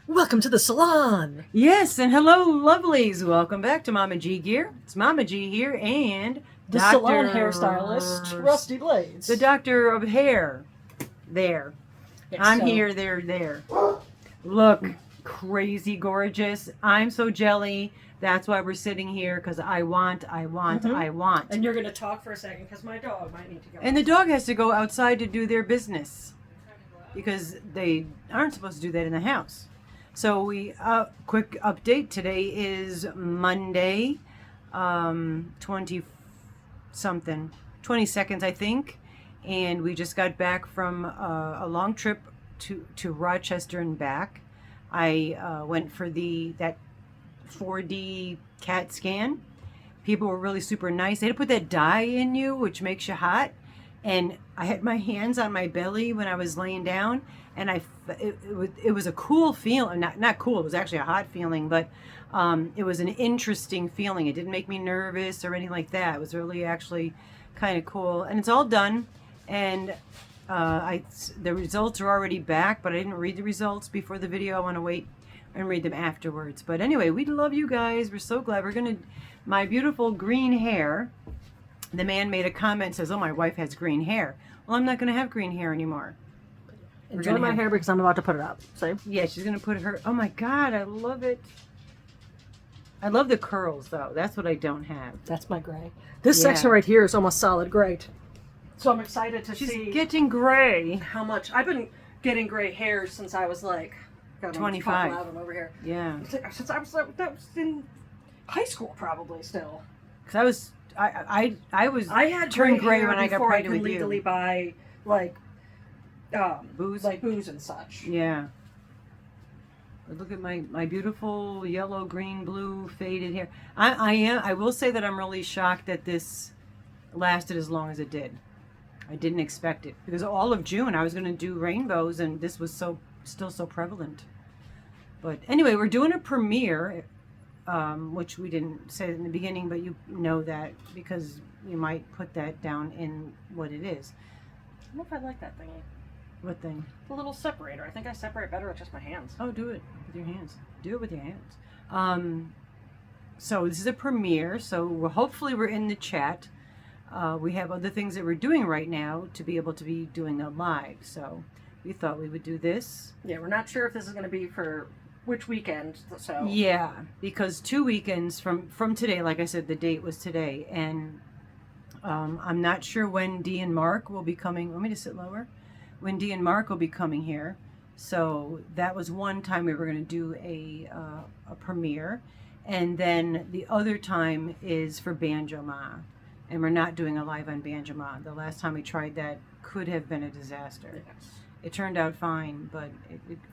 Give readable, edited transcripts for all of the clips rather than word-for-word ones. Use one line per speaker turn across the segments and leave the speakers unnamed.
Welcome to the salon.
Yes, and hello, lovelies. Welcome back to Mama G Gear. It's Mama G here and
The salon hairstylist, Rusty Blades.
the doctor of hair. There.
Yes,
I'm
so-
here, there. Look, crazy gorgeous. I'm so jelly. That's why we're sitting here, because I want.
And you're going to talk for a second because my dog might need to go.
And the dog has to go outside to do their business because they aren't supposed to do that in the house. So quick update. Today is Monday, 22nd, I think. And we just got back from a long trip to Rochester and back. I went for that 4D CAT scan. People were really super nice. They had to put that dye in you, which makes you hot. And I had my hands on my belly when I was laying down, and it was a cool feeling. Not cool. It was actually a hot feeling, but it was an interesting feeling. It didn't make me nervous or anything like that. It was really actually kind of cool, and it's all done. And the results are already back, but I didn't read the results before the video. I want to wait and read them afterwards. But anyway, we love you guys. We're so glad. My beautiful green hair. The man made a comment, says, "Oh, my wife has green hair." Well, I'm not going to have green hair anymore.
Enjoy my hair because I'm about to put it up. See?
Yeah, she's going to put her... Oh, my God, I love it. I love the curls, though. That's what I don't have.
That's my gray. This section right here is almost solid gray. So I'm excited to see...
She's getting gray.
How much... I've been getting gray hair since I was like...
25.
Over here.
Yeah.
Since I was... That was in high school, probably, still.
Because I had turned gray when I got pregnant with you.
Legally buy like
booze,
and such.
Yeah. But look at my beautiful yellow, green, blue faded hair. I will say that I'm really shocked that this lasted as long as it did. I didn't expect it because all of June I was going to do rainbows, and this was still so prevalent. But anyway, we're doing a premiere. Which we didn't say in the beginning, but you know that because you might put that down in what it is.
I don't know if I like that thingy.
What thing?
The little separator. I think I separate better with just my hands.
Oh, do it with your hands. Do it with your hands. So this is a premiere, so hopefully we're in the chat. We have other things that we're doing right now to be able to be doing a live, so we thought we would do this.
Yeah, we're not sure if this is going to be for which weekend, so...
Yeah, because 2 weekends from today, like I said, the date was today, and I'm not sure when Dee and Mark will be coming. Want me to sit lower? When Dee and Mark will be coming here. So that was one time we were going to do a premiere, and then the other time is for Banjo Ma, and we're not doing a live on Banjo Ma. The last time we tried that could have been a disaster.
Yes.
It turned out fine, but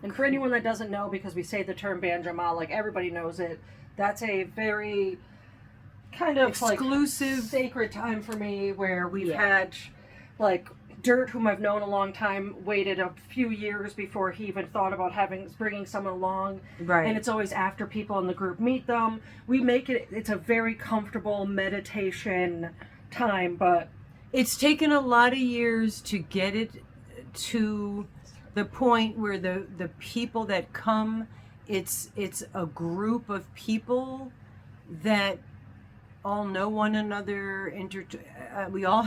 and for anyone that doesn't know, because we say the term banjo ma, like everybody knows it, that's a very kind of
exclusive,
like sacred time for me where we've had like Dirt, whom I've known a long time, waited a few years before he even thought about bringing someone along.
Right.
And it's always after people in the group meet them. We make it's a very comfortable meditation time, but
it's taken a lot of years to get it to the point where the people that come, it's a group of people that all know one another. We all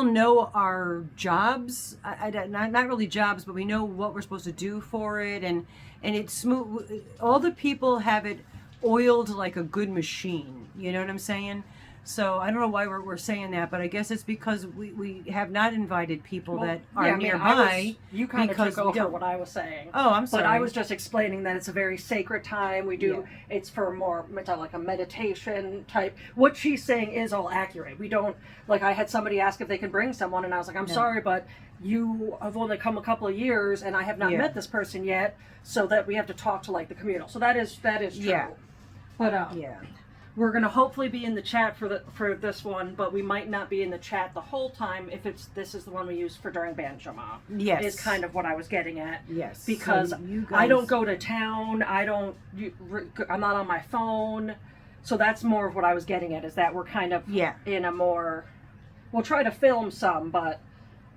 know our jobs. Not really jobs, but we know what we're supposed to do for it, and it's smooth. All the people have it oiled like a good machine. You know what I'm saying? So I don't know why we're saying that, but I guess it's because we have not invited people that are nearby.
You kind of took over what I was saying.
Oh, I'm sorry.
But I was just explaining that it's a very sacred time. We do, it's for more like a meditation type. What she's saying is all accurate. We don't, like I had somebody ask if they could bring someone, and I was like, I'm sorry, but you have only come a couple of years, and I have not met this person yet, so that we have to talk to like the communal. So that is true.
Yeah.
But we're going to hopefully be in the chat for this one, but we might not be in the chat the whole time if this is the one we use for during Banjo Ma.
Yes.
Is kind of what I was getting at.
Yes.
Because
so
I don't go to town. I'm not on my phone. So that's more of what I was getting at, is that we're kind of in a more... We'll try to film some, but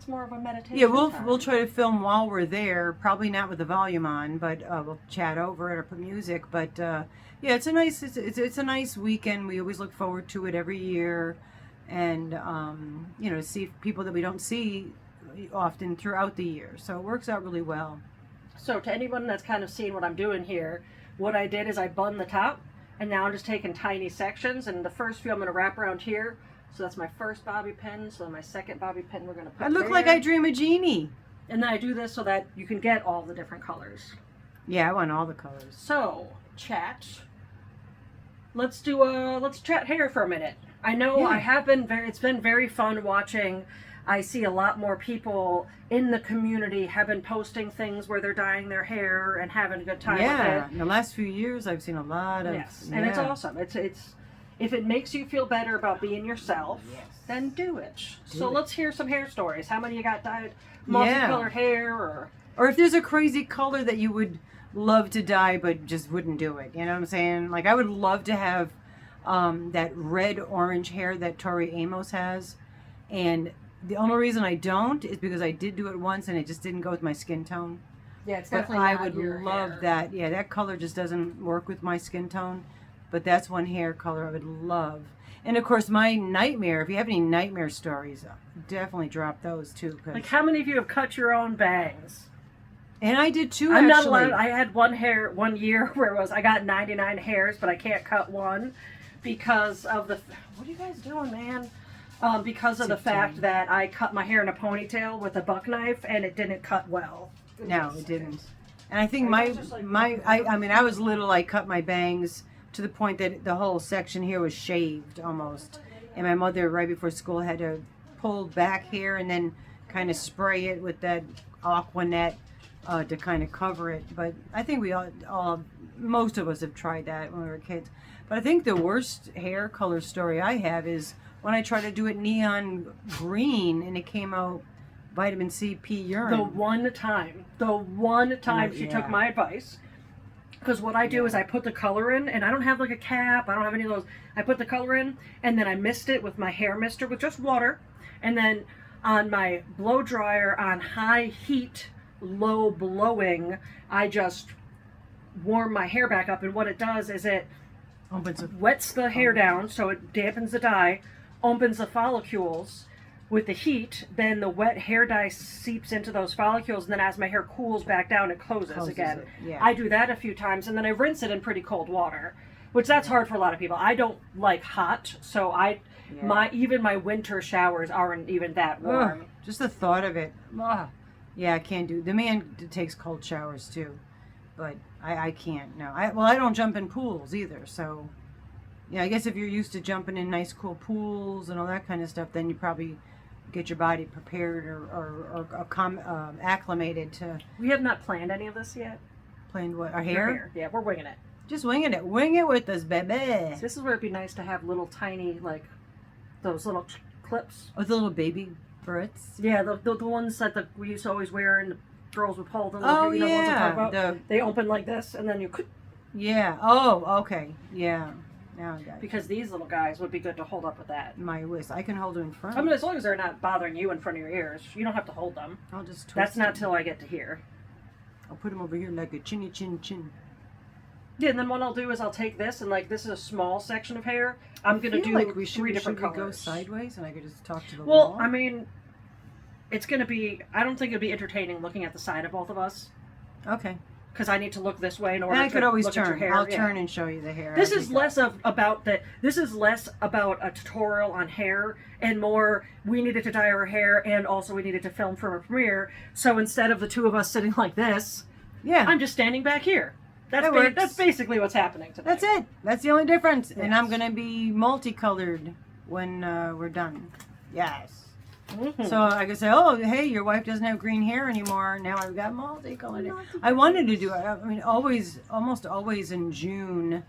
It's more of a meditation.
Yeah, we'll
time.
we'll try to film while we're there. Probably not with the volume on, but we'll chat over it or put music. But yeah, it's a nice weekend. We always look forward to it every year, and to see people that we don't see often throughout the year. So it works out really well.
So to anyone that's kind of seen what I'm doing here, what I did is I bun the top, and now I'm just taking tiny sections, and the first few I'm going to wrap around here. So that's my first bobby pin. So my second bobby pin we're going to put
I look
there.
like I dream a genie.
And then I do this so that you can get all the different colors.
Yeah, I want all the colors.
So, chat. Let's chat hair for a minute. I know
Yeah.
it's been very fun watching. I see a lot more people in the community have been posting things where they're dyeing their hair and having a good time
Yeah,
with
in the last few years, I've seen a lot of.
it. Yes, and it's awesome. It's if it makes you feel better about being yourself, then do it. So let's hear some hair stories. How many you got dyed multicolored hair
Or if there's a crazy color that you would love to dye but just wouldn't do it. You know what I'm saying? Like I would love to have that red orange hair that Tori Amos has, and the only reason I don't is because I did do it once and it just didn't go with my skin tone.
Yeah, it's
But
definitely
I
not
would
your
love
hair.
that. Yeah, that color just doesn't work with my skin tone. But that's one hair color I would love. And of course, my nightmare, if you have any nightmare stories, definitely drop those too.
Like, how many of you have cut your own bangs?
And I did too,
I'm not
actually.
allowed. I had one year where it was I got 99 hairs, but I can't cut one because of the. What are you guys doing, man? Because of the fact that I cut my hair in a ponytail with a buck knife and it didn't cut well.
No, it didn't. And I think
Are you guys just, like,
I mean, I was little, I cut my bangs to the point that the whole section here was shaved almost. And my mother, right before school, had to pull back hair and then kind of spray it with that Aquanet to kind of cover it. But I think we all, most of us have tried that when we were kids. But I think the worst hair color story I have is when I tried to do it neon green and it came out vitamin C pea urine.
The one time she took my advice. Because what I do is I put the color in, and I don't have like a cap, I don't have any of those. I put the color in, and then I mist it with my hair mister with just water. And then on my blow dryer on high heat, low blowing, I just warm my hair back up. And what it does is it wets the hair down, so it dampens the dye, opens the follicles with the heat, then the wet hair dye seeps into those follicles, and then as my hair cools back down, it closes again.
Yeah.
I do that a few times, and then I rinse it in pretty cold water, which that's hard for a lot of people. I don't like hot, so even my winter showers aren't even that warm.
Ugh, just the thought of it. Ugh. Yeah, I can't do. The man takes cold showers too, but I can't. No, I don't jump in pools either. So, yeah, I guess if you're used to jumping in nice cool pools and all that kind of stuff, then you probably get your body prepared or acclimated to.
We have not planned any of this yet.
Planned what? Our
Your
hair?
Yeah, we're winging it.
Just winging it. Wing it with us, baby.
This is where it'd be nice to have little tiny, like, those little clips.
With the little baby Brits.
Yeah, the ones that we used to always wear and the girls would pull. The little,
Oh,
the ones I'm
yeah.
talking about. They open like this, and then you could.
Yeah. Oh, okay. Yeah. Now I got it.
Because these little guys would be good to hold up with that.
My whisk. I can hold it in front.
I mean, as long as they're not bothering you in front of your ears, you don't have to hold them.
I'll just twist
That's not
them.
till I get to here.
I'll put them over here like a chinny chin chin.
Yeah, and then what I'll do is I'll take this, and like this is a small section of hair. I'm gonna
I
do
feel like we
three different
should we
colors.
go sideways and I could just talk to the
Well,
wall?
I mean, it's gonna be. I don't think it'd be entertaining looking at the side of both of us
Okay.
because I need to look this way in order
And I
to
could always
look at your
turn.
hair.
I'll
Yeah.
turn and show you the hair.
This
as we
is
go.
less This is less about a tutorial on hair and more. We needed to dye our hair, and also we needed to film for a premiere. So instead of the two of us sitting like this,
Yeah.
I'm just standing back here.
That works.
That's basically what's happening today.
That's it. That's the only difference. And I'm
Yes.
gonna be multicolored when we're done. Yes.
Mhm.
So I could say, oh, hey, your wife doesn't have green hair anymore. Now I've got multicolored hair. I wanted to do it. I mean, almost always in June,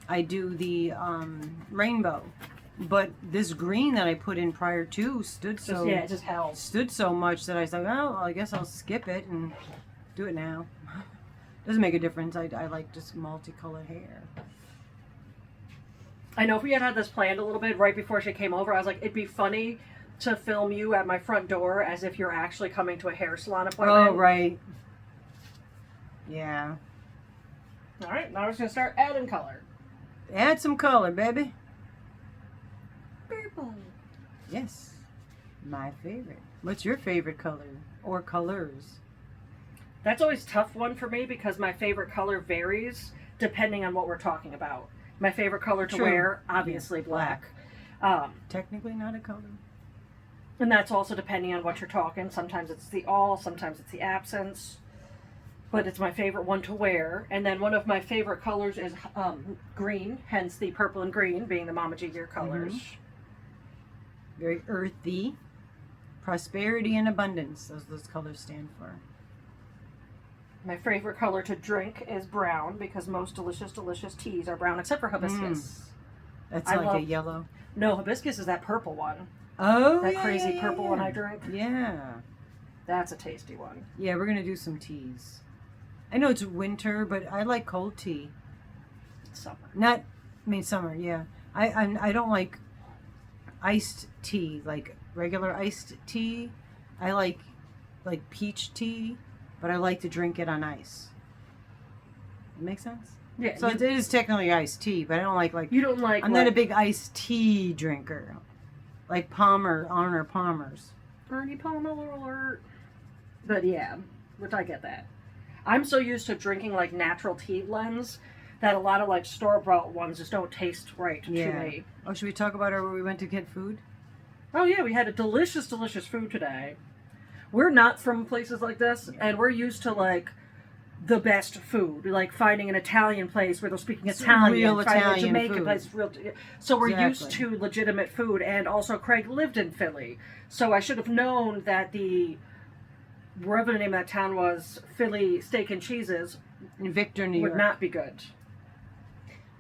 I do the rainbow. But this green that I put in prior to stood so
it just held.
stood so much that I was like, oh, well, I guess I'll skip it and do it now. Doesn't make a difference. I like just multicolored hair.
I know if we had this planned a little bit right before she came over, I was like, it'd be funny to film you at my front door as if you're actually coming to a hair salon appointment.
Oh, right. Yeah.
All right, now we're just going to start adding color.
Add some color, baby.
Purple.
Yes. My favorite. What's your favorite color or colors?
That's always a tough one for me because my favorite color varies depending on what we're talking about. My favorite color to
True.
wear, obviously,
Yeah,
black.
Technically not a color.
And that's also depending on what you're talking. Sometimes it's the all, sometimes it's the absence. But it's my favorite one to wear. And then one of my favorite colors is green, hence the purple and green being the Mama G Gear colors.
Very earthy. Prosperity and abundance. Those colors stand for.
My favorite color to drink is brown because most delicious teas are brown except for hibiscus.
That's
I
like a
love-
yellow.
No, hibiscus is that purple one.
Oh,
That
yeah,
crazy
yeah,
purple
yeah.
one I drink.
Yeah.
That's a tasty one.
Yeah, we're going to do some teas. I know it's winter, but I like cold tea.
Summer.
Summer, yeah. I don't like iced tea, like regular iced tea. I like peach tea, but I like to drink it on ice. It makes sense?
Yeah.
So it is technically iced tea, but I don't like
you don't like.
I'm not a big iced tea drinker. Like Arnold Palmer's.
Bernie Palmer alert. But yeah, which I get that. I'm so used to drinking like natural tea blends that a lot of like store-bought ones just don't taste right to me.
Oh, should we talk about where we went to get food?
Oh yeah, we had a delicious food today. We're not from places like this, and we're used to like the best food, like finding an Italian place where they're speaking Italian,
real
finding
Italian
a Jamaican
food.
place, so we're used
Exactly.
to legitimate food. And also, Craig lived in Philly, so I should have known that wherever the name of that town was, Philly Steak and Cheeses,
In Victor, New
would
York.
not be good.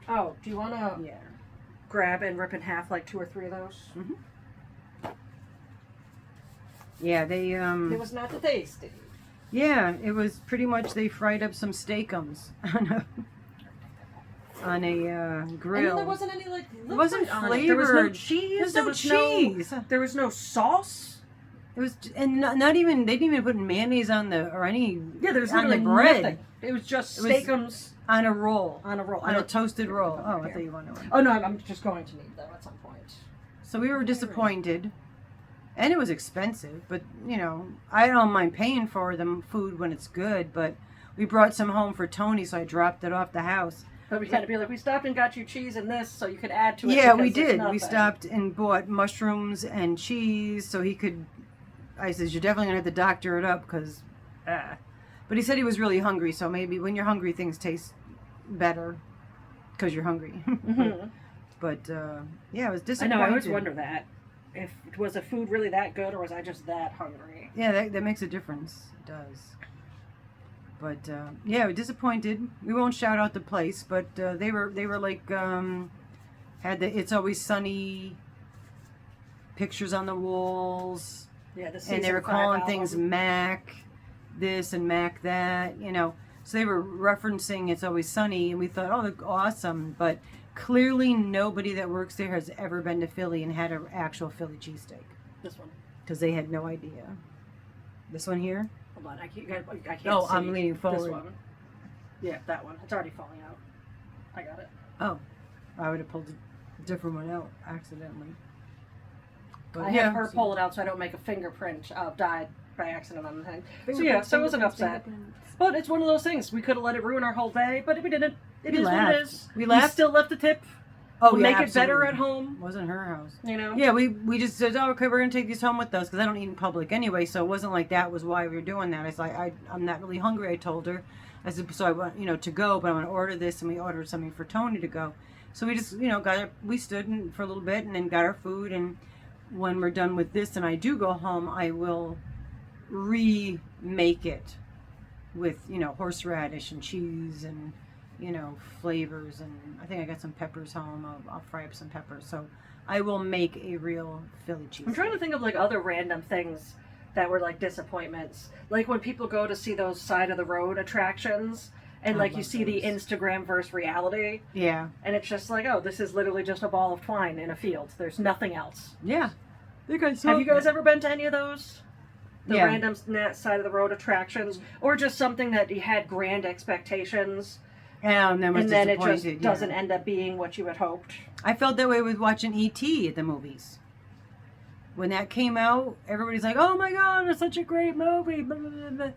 Oh, do you want to
Yeah.
grab and rip in half like 2 or 3 of those?
Yeah, they
It was not the tasty.
Yeah, it was pretty much they fried up some steakums on a grill.
And then there wasn't any like.
It wasn't
There was no
flavored.
cheese.
There's no cheese.
There was no sauce.
It was, and not even they didn't even put mayonnaise on or any.
Yeah, there was
on the
literally
bread
nothing. It was just
It was-
steakums
on a roll,
on a roll.
on a toasted roll. Oh, I
Here.
thought you wanted one.
Oh no, I'm just going to need them at some point.
So we were disappointed, and it was expensive. But I don't mind paying for the food when it's good. But we brought some home for Tony, so I dropped it off the house.
But we had to be like, we stopped and got you cheese and this, so you could add to it.
Yeah, we
because it's
did. We
nothing.
stopped and bought mushrooms and cheese so he could. I said, you're definitely going to have to doctor it up because. But he said he was really hungry, so maybe when you're hungry, things taste better because you're hungry.
Mhm.
But yeah, it was
I
disappointing.
know. I always wonder that. If was the food really that good, or was I just that hungry?
Yeah, that makes a difference. It does. But yeah, we're disappointed. We won't shout out the place, but they were like had the "It's Always Sunny" pictures on the walls.
Yeah, the
And they were
season 5
calling
album.
things Mac this and Mac that, So they were referencing It's Always Sunny, and we thought, oh, they're awesome. But clearly nobody that works there has ever been to Philly and had an actual Philly cheesesteak.
This one.
Because they had no idea. This one here?
Hold on, I can't
Oh,
see
I'm leaning
this
forward.
one. Yeah, that one. It's already falling out. I got it.
Oh, I would have pulled a different one out accidentally. But
I have her pull it out so I don't make a fingerprint of dyed by accident on the thing. So yeah, so I wasn't upset. But it's one of those things. We could have let it ruin our whole day, but we didn't. It
We
is what
laughed.
it is.
We laughed.
still left a tip.
Oh,
We'll
yeah,
make it better
absolutely.
at home.
Wasn't her house.
Yeah,
we just said, oh, okay, we're going to take these home with us because I don't eat in public anyway, so it wasn't like that was why we were doing that. I was like, I'm not really hungry, I told her. I said, so I want, to go, but I'm going to order this, and we ordered something for Tony to go. So we just, we stood for a little bit and then got our food, and when we're done with this and I do go home, I will remake it with, horseradish and cheese and, flavors, and I think I got some peppers home. I'll fry up some peppers. So I will make a real Philly cheese.
I'm trying to think of like other random things that were like disappointments. Like when people go to see those side of the road attractions and
I
like you
love
see the
those.
Instagram versus reality,
Yeah.
and it's just like, oh, this is literally just a ball of twine in a field. There's nothing else.
Yeah. think I saw.
Have you guys ever been to any of those? The
Yeah.
random side of the road attractions, or just something that you had grand expectations,
And then was
and then it
disappointed.
just
yeah.
doesn't end up being what you had hoped.
I felt that way with watching E.T. at the movies. When that came out, everybody's like, "Oh my God, it's such a great movie!" Blah, blah, blah, blah.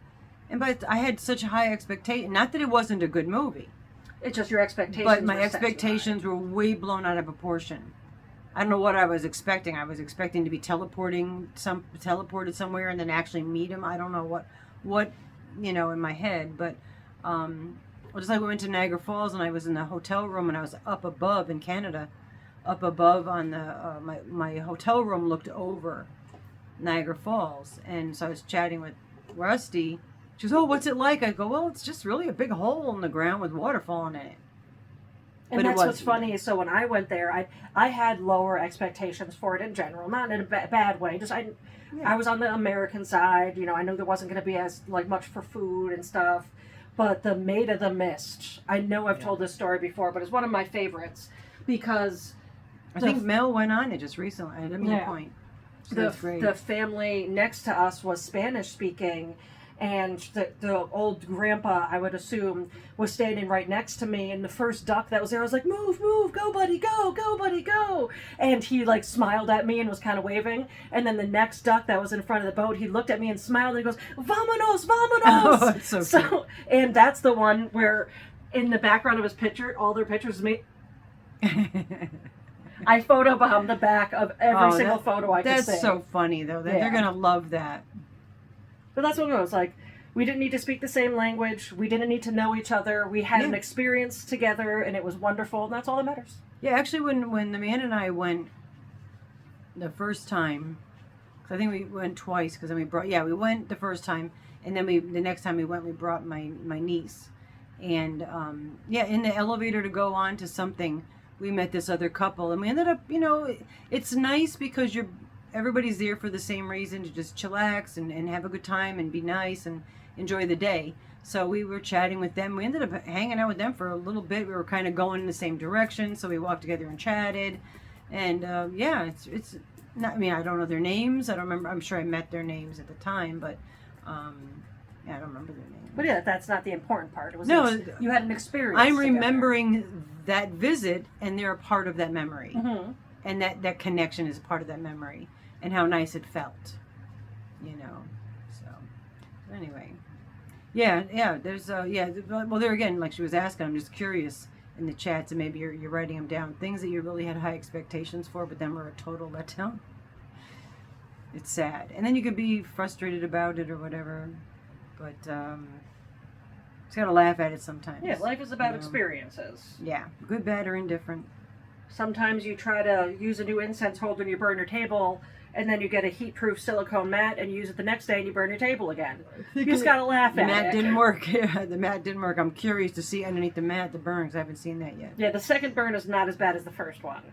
And but I had such a high expectation. Not that it wasn't a good movie,
It's just your expectations.
but my
were set too high.
expectations were way blown out of proportion. I don't know what I was expecting. I was expecting to be teleported somewhere and then actually meet him. I don't know what in my head, but just like we went to Niagara Falls and I was in the hotel room and I was up above in Canada, up above on the my hotel room looked over Niagara Falls, and so I was chatting with Rusty. She goes, "Oh, what's it like?" I go, "Well, it's just really a big hole in the ground with water falling in it."
And
But it
that's what's
wasn't.
funny. So when I went there, I had lower expectations for it in general, not in a bad way. Just I was on the American side. I knew there wasn't going to be as much for food and stuff. But the Maid of the Mist, I know I've told this story before, but it's one of my favorites because
I think Mel went on it just recently. I didn't mean to point. So that's great.
the family next to us was Spanish speaking, and the old grandpa, I would assume, was standing right next to me, and the first duck that was there, I was like, move, go buddy, go buddy, go. And he smiled at me and was kind of waving, and then the next duck that was in front of the boat, he looked at me and smiled and he goes, vámonos.
Oh, it's so cute.
And that's the one where in the background of his picture, all their pictures of me, I photobombed the back of every single photo I could see.
That's so funny though. They're gonna love that.
But that's what it was like. We didn't need to speak the same language. We didn't need to know each other. We had an experience together, and it was wonderful, and that's all that matters.
Yeah, actually, when the man and I went the first time, cause I think we went twice, because then we went the first time, and then the next time we went, we brought my niece, and in the elevator to go on to something, we met this other couple, and we ended up, it's nice because everybody's there for the same reason, to just chillax and have a good time and be nice and enjoy the day. So we were chatting with them. We ended up hanging out with them for a little bit. We were kind of going in the same direction, so we walked together and chatted. And it's not. I mean, I don't know their names. I don't remember. I'm sure I met their names at the time, but I don't remember their names.
But that's not the important part. It was you had an experience.
I'm
together.
remembering that visit, and they're a part of that memory, and that connection is a part of that memory. And how nice it felt, So, anyway, There's well, there again, like she was asking, I'm just curious in the chats, and maybe you're writing them down. Things that you really had high expectations for, but then were a total letdown. It's sad, and then you could be frustrated about it or whatever. But just gotta laugh at it sometimes.
Yeah, life is about experiences.
Yeah, good, bad, or indifferent.
Sometimes you try to use a new incense holder and you burn your table, and then you get a heat-proof silicone mat and you use it the next day and you burn your table again. You just gotta laugh at it.
The mat didn't work. Yeah, the mat didn't work. I'm curious to see underneath the mat the burns. I haven't seen that yet.
Yeah, the second burn is not as bad as the first one.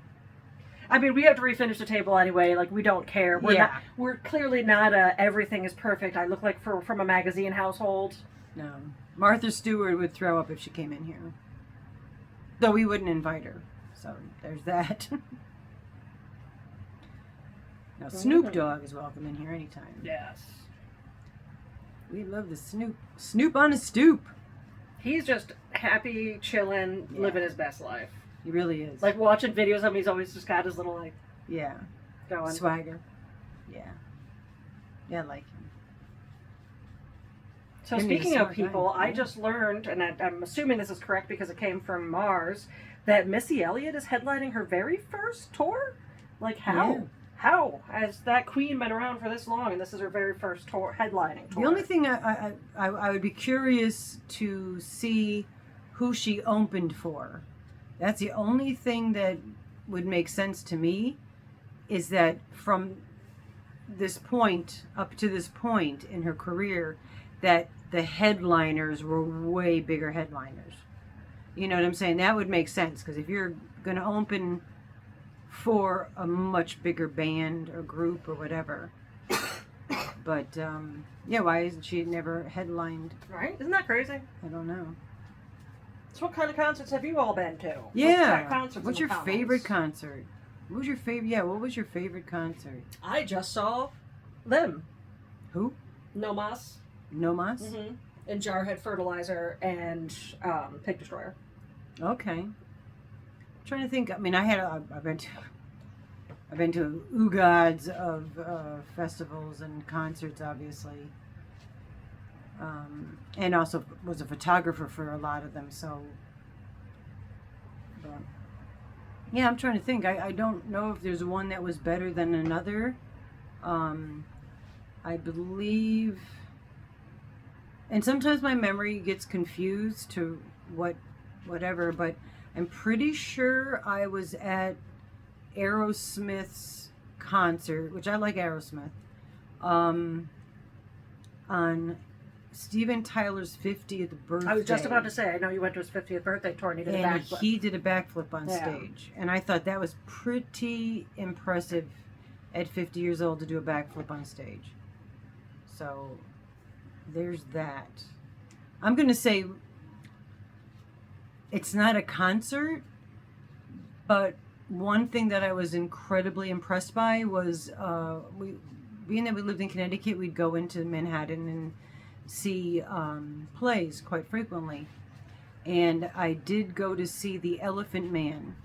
I mean, we have to refinish the table anyway. We don't care. We're clearly not everything is perfect. I look like from a magazine household.
No. Martha Stewart would throw up if she came in here. Though we wouldn't invite her. So there's that. Now Snoop Dogg is welcome in here anytime.
Yes.
We love the Snoop. Snoop on a stoop.
He's just happy, chilling, living his best life.
He really is.
Watching videos of him, he's always just got his little going.
Swagger. Yeah. Yeah, I like him.
So speaking of people, I just learned, and I'm assuming this is correct because it came from Mars, that Missy Elliott is headlining her very first tour? How?
Yeah.
How has that queen been around for this long, and this is her very first headlining tour?
The only thing I would be curious to see who she opened for. That's the only thing that would make sense to me, is that from this point up to this point in her career, that the headliners were way bigger headliners. You know what I'm saying? That would make sense, because if you're going to open for a much bigger band or group or whatever. But, why isn't she never headlined?
Right? Isn't that crazy?
I don't know.
So what kind of concerts have you all been to?
Yeah.
What's
What's your favorite concert? What was your favorite? Yeah, what was your favorite concert?
I just saw them.
Who?
No Mas.
No Mas?
Mm-hmm. And Jarhead Fertilizer and Pig Destroyer.
Okay. I'm trying to think. I mean, I've been to oogads of festivals and concerts, obviously, and also was a photographer for a lot of them. So, but, yeah, I'm trying to think. I don't know if there's one that was better than another. I believe, and sometimes my memory gets confused to whatever, but I'm pretty sure I was at Aerosmith's concert, which I like Aerosmith, on Steven Tyler's 50th birthday.
I was just about to say, I know you went to his 50th birthday tour and he did a
and
backflip.
he did a backflip on
Yeah.
stage, and I thought that was pretty impressive at 50 years old to do a backflip on stage. So there's that. I'm gonna say it's not a concert, but one thing that I was incredibly impressed by was being that we lived in Connecticut, we'd go into Manhattan and see plays quite frequently. And I did go to see The Elephant Man,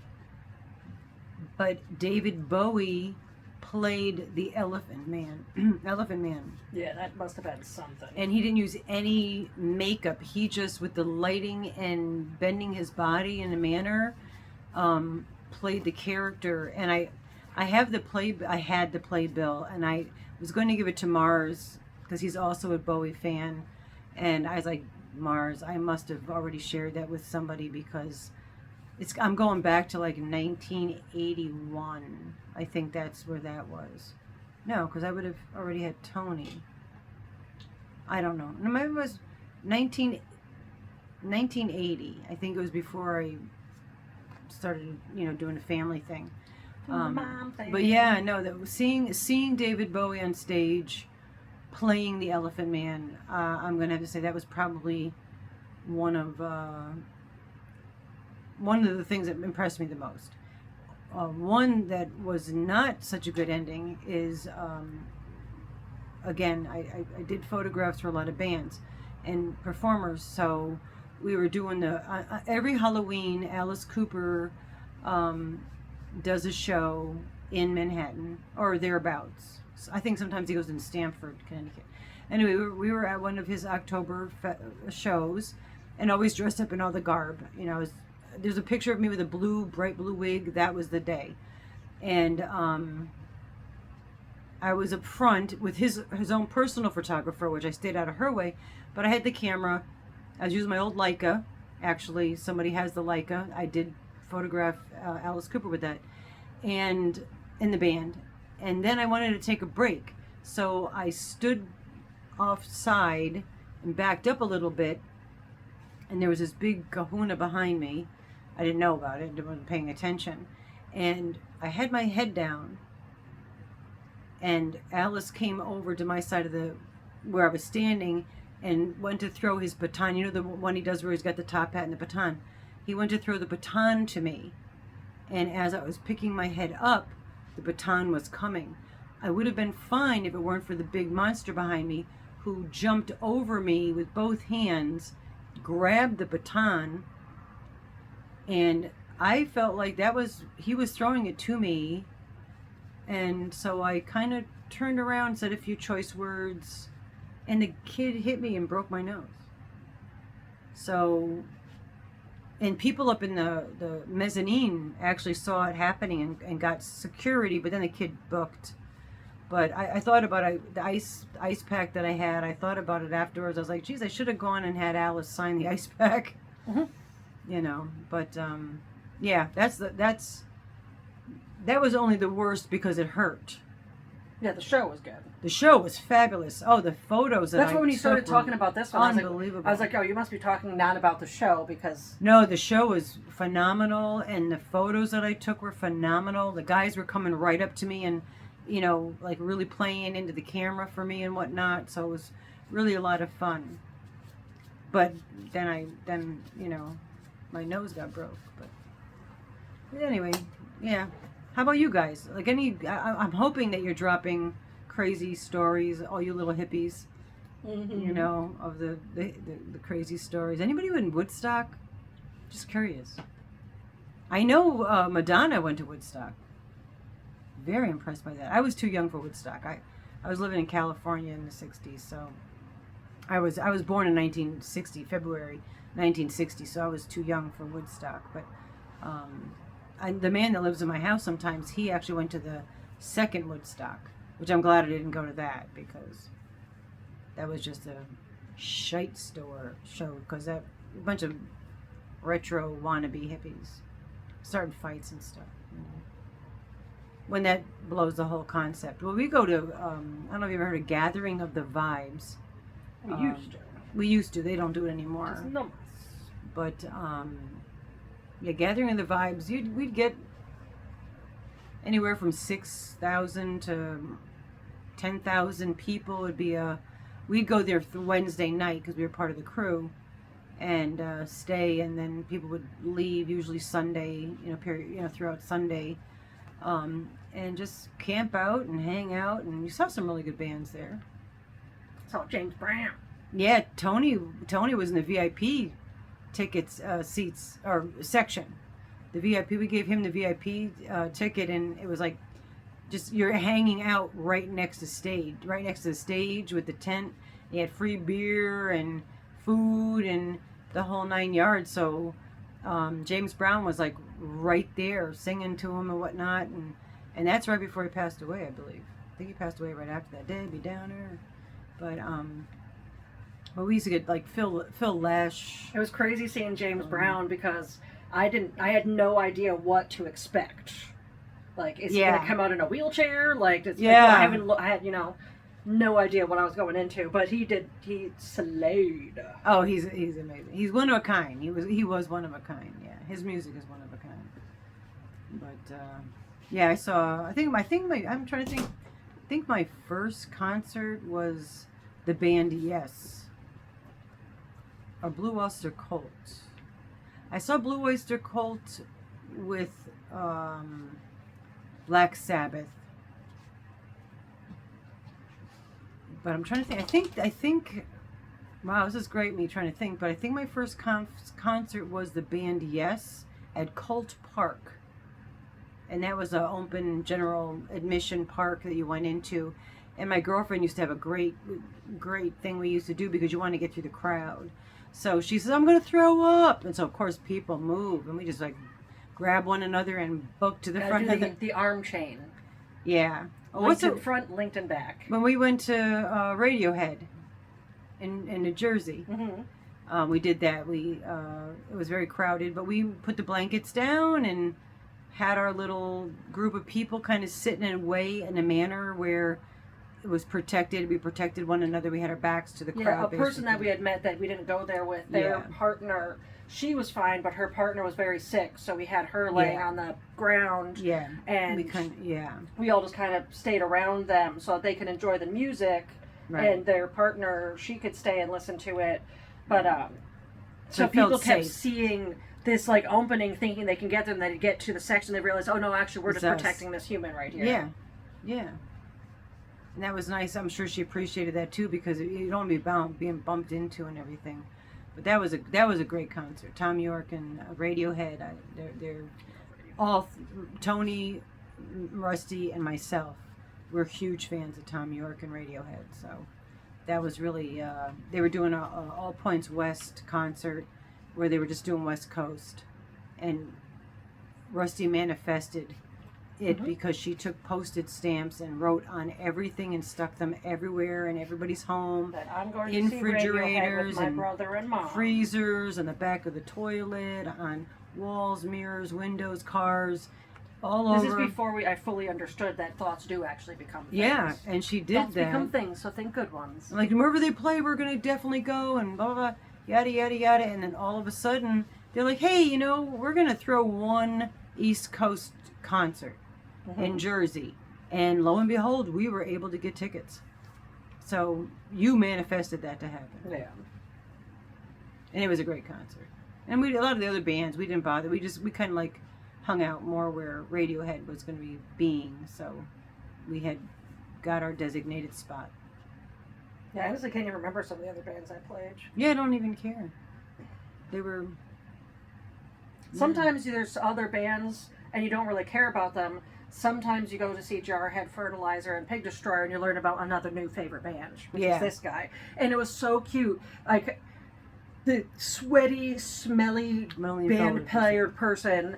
but David Bowie played the Elephant Man. Elephant Man.
Yeah, that must have been something.
And he didn't use any makeup. He just, with the lighting and bending his body in a manner, played the character. And I had the playbill, and I was going to give it to Mars because he's also a Bowie fan. And I was like, Mars, I must have already shared that with somebody because I'm going back to like 1981. I think that's where that was. No, because I would have already had Tony. I don't know. No, maybe it was 1980. I think it was before I started, doing a family thing.
Mom thing.
But yeah, no, seeing David Bowie on stage playing the Elephant Man, I'm gonna have to say that was probably one of the things that impressed me the most. One that was not such a good ending is, again, I did photographs for a lot of bands and performers, so we were doing every Halloween, Alice Cooper does a show in Manhattan or thereabouts. I think sometimes he goes in Stamford, Connecticut. Anyway, we were at one of his October shows and always dressed up in all the garb. There's a picture of me with a bright blue wig. That was the day. And I was up front with his own personal photographer, which I stayed out of her way. But I had the camera. I was using my old Leica. Actually, somebody has the Leica. I did photograph Alice Cooper with that. And in the band. And then I wanted to take a break. So I stood offside and backed up a little bit. And there was this big kahuna behind me. I didn't know about it. I wasn't paying attention. And I had my head down. And Alice came over to my side of where I was standing and went to throw his baton. You know the one he does where he's got the top hat and the baton? He went to throw the baton to me. And as I was picking my head up, the baton was coming. I would have been fine if it weren't for the big monster behind me who jumped over me with both hands, grabbed the baton, and I felt like he was throwing it to me. And so I kind of turned around, said a few choice words, and the kid hit me and broke my nose. So, and people up in the mezzanine actually saw it happening and got security, but then the kid booked. But I thought about the ice pack that I had. I thought about it afterwards. I was like, geez, I should have gone and had Alice sign the ice pack.
Mm-hmm.
But yeah, that was only the worst because it hurt.
Yeah, the show was good.
The show was fabulous. Oh, the photos that
That's
I
when you started
took
talking
were
about this one.
unbelievable.
I was like, oh, you must be talking not about the show because...
No, the show was phenomenal, and the photos that I took were phenomenal. The guys were coming right up to me and, like really playing into the camera for me and whatnot. So it was really a lot of fun. But then my nose got broke. But anyway, yeah. How about you guys? Like I'm hoping that you're dropping crazy stories, all you little hippies, you know, of the crazy stories. Anybody in Woodstock? Just curious. I know Madonna went to Woodstock. Very impressed by that. I was too young for Woodstock. I was living in California in the 60s, so I was born in 1960, February 1960, so I was too young for Woodstock. But the man that lives in my house sometimes, he actually went to the second Woodstock, which I'm glad I didn't go to that, because that was just a shite store show, because that a bunch of retro wannabe hippies starting fights and stuff. You know. When that blows the whole concept. Well, we go to, I don't know if you've ever heard of Gathering of the Vibes.
We used to.
We used to. They don't do it anymore.
Just numbers.
But, yeah, Gathering of the Vibes, we'd get anywhere from 6,000 to 10,000 people. Would be we'd go there Wednesday night because we were part of the crew, and stay, and then people would leave, usually Sunday, throughout Sunday, and just camp out and hang out, and you saw some really good bands there.
Saw James Brown.
Yeah, Tony was in the VIP tickets seats or section. The VIP, we gave him the VIP ticket, and it was like just you're hanging out right next to the stage with the tent. He had free beer and food and the whole 9 yards. So James Brown was like right there singing to him and whatnot, and that's right before he passed away, I believe. I think he passed away right after that. Debbie Downer. But we used to get like Phil Lesh.
It was crazy seeing James Brown because I had no idea what to expect. Like, is he gonna come out in a wheelchair? Like, I had no idea what I was going into, but he slayed.
Oh, he's amazing. He's one of a kind. He was one of a kind. Yeah, his music is one of a kind. But yeah, I saw. I'm trying to think. I think my first concert was the band Yes, or Blue Oyster Cult. I saw Blue Oyster Cult with Black Sabbath. But I'm trying to think. I think. Wow, this is great. Me trying to think. But I think my first concert was the band Yes at Colt Park, and that was an open general admission park that you went into. And my girlfriend used to have a great thing we used to do because you want to get through the crowd. So she says, "I'm going to throw up," and so of course people move, and we just like grab one another and book to the front of
the arm chain.
Yeah.
Linked in front, linked in back.
When we went to Radiohead in New Jersey, we did that. It was very crowded, but we put the blankets down and had our little group of people kind of sitting in a manner where it was protected. We protected one another. We had our backs to the crowd.
Yeah, a person that we had met that we didn't go there with, their partner, she was fine, but her partner was very sick, so we had her laying on the ground.
Yeah.
And we all just kind of stayed around them so that they could enjoy the music, and their partner, she could stay and listen to it. But so people kept seeing this like opening, thinking they can get them, they'd get to the section, they realized, oh no, actually we're just protecting this human right here.
Yeah. Yeah. And that was nice. I'm sure she appreciated that too, because you don't want to be being bumped into and everything. But that was a great concert. Tom York and Radiohead. They're all Tony, Rusty, and myself. We're huge fans of Tom York and Radiohead. So that was really. They were doing a All Points West concert where they were just doing West Coast, and Rusty manifested it because she took postage stamps and wrote on everything and stuck them everywhere in everybody's home.
That I'm going
in
to see
refrigerators
with my brother and mom.
Freezers, on the back of the toilet, on walls, mirrors, windows, cars, all over.
This is before I fully understood that thoughts do actually become things.
Yeah, and she did
thoughts
that.
Become things, so think good ones.
Like, wherever they play, we're going to definitely go, and blah, blah, blah, yada, yada, yada. And then all of a sudden, they're like, hey, we're going to throw one East Coast concert in Jersey, and lo and behold, we were able to get tickets. So you manifested that to happen.
Yeah.
And it was a great concert. And a lot of the other bands, we didn't bother. We kind of like hung out more where Radiohead was going to be being. So we had got our designated spot.
Yeah, I honestly can't even remember some of the other bands I played.
Yeah, I don't even care. They were...
Sometimes there's other bands and you don't really care about them. Sometimes you go to see Jarhead, Fertilizer, and Pig Destroyer, and you learn about another new favorite band, which is this guy. And it was so cute. Like, the sweaty, smelly band player person,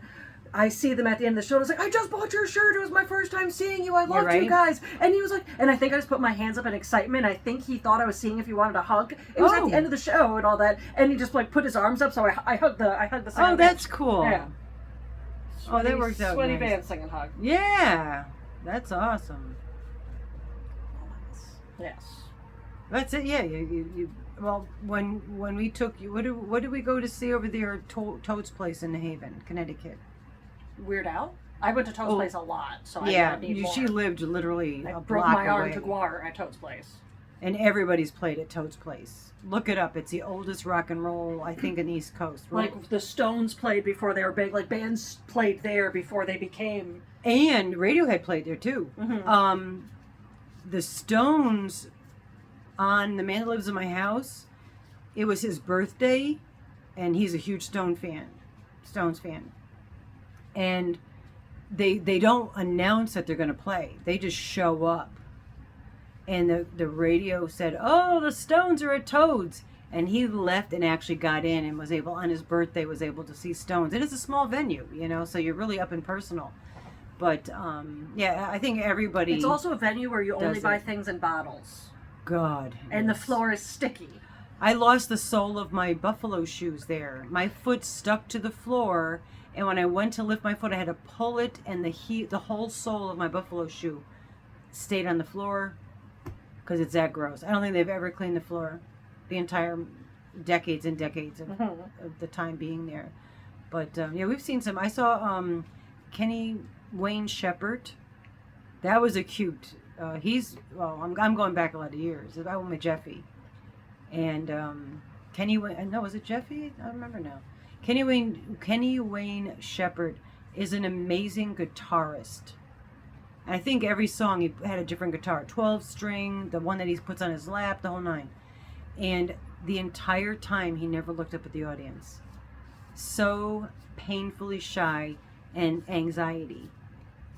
I see them at the end of the show, and I was like, I just bought your shirt, it was my first time seeing you, I loved you guys. And he was like, and I think I just put my hands up in excitement, I think he thought I was seeing if he wanted a hug. It was at the end of the show and all that, and he just like put his arms up, so I hugged the singer.
Oh, that's cool.
Yeah.
Sweaty, that worked out
sweaty
nice.
band singing hug.
Yeah, that's awesome.
Yes.
That's it. Yeah, you well, when we took you, what did we go to see over there at Toad's place in New Haven, Connecticut?
Weird Al? I went to Toad's place a lot, so
yeah,
I need more.
She lived literally
I
a
broke
block
my arm
away.
to Guar at Toad's place.
And everybody's played at Toad's place. Look it up. It's the oldest rock and roll, I think, in the East Coast. Right?
Like the Stones played before they were big. Like bands played there before they became.
And Radiohead played there too.
Mm-hmm.
The Stones on The Man That Lives in My House. It was his birthday, and he's a huge Stones fan. And they don't announce that they're going to play. They just show up. And the radio said, oh, the Stones are at Toad's. And he left and actually got in and was able, on his birthday, was able to see Stones. And it's a small venue, you know, so you're really up and personal. But, yeah, I think everybody...
It's also a venue where you only buy things in bottles.
God.
And the floor is sticky.
I lost the sole of my buffalo shoes there. My foot stuck to the floor, and when I went to lift my foot, I had to pull it, and the whole sole of my buffalo shoe stayed on the floor because it's that gross. I don't think they've ever cleaned the floor the entire decades and decades of the time being there. But yeah, we've seen some. I saw Kenny Wayne Shepherd. That was a cute. I'm going back a lot of years. I went with Jeffy. And Kenny Wayne, no, was it Jeffy? I don't remember now. Kenny Wayne Shepherd is an amazing guitarist. And I think every song he had a different guitar, 12-string, the one that he puts on his lap, the whole nine. And the entire time he never looked up at the audience. So painfully shy and anxiety.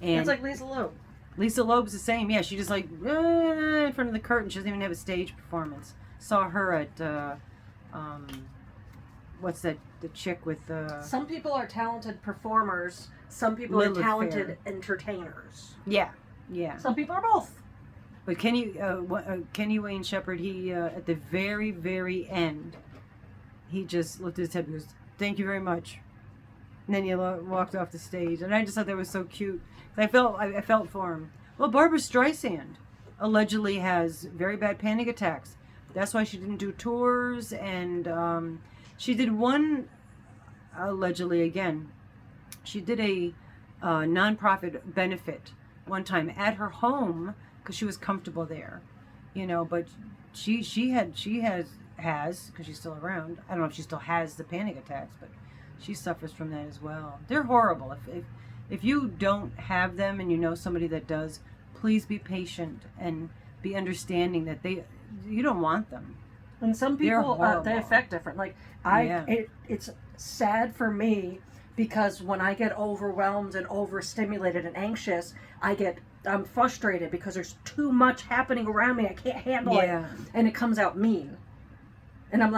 And
it's like Lisa Loeb.
Lisa Loeb's the same. Yeah, she just like in front of the curtain. She doesn't even have a stage performance. Saw her at what's that? The chick with
Some people are talented performers. Some people are talented entertainers.
Yeah, yeah.
Some people are both.
But Kenny Wayne Shepherd, he at the very, very end, he just looked at his head and goes, "Thank you very much," and then he walked off the stage. And I just thought that was so cute. I felt for him. Well, Barbra Streisand allegedly has very bad panic attacks. That's why she didn't do tours, and she did one, allegedly again, she did a nonprofit benefit one time at her home because she was comfortable there, you know, but she has, because she's still around, I don't know if she still has the panic attacks, but she suffers from that as well. They're horrible. If you don't have them and you know somebody that does, please be patient and be understanding that you don't want them.
And some people, they affect different. Like, it's sad for me because when I get overwhelmed and overstimulated and anxious, I'm frustrated because there's too much happening around me. I can't handle it. And it comes out mean. And I'm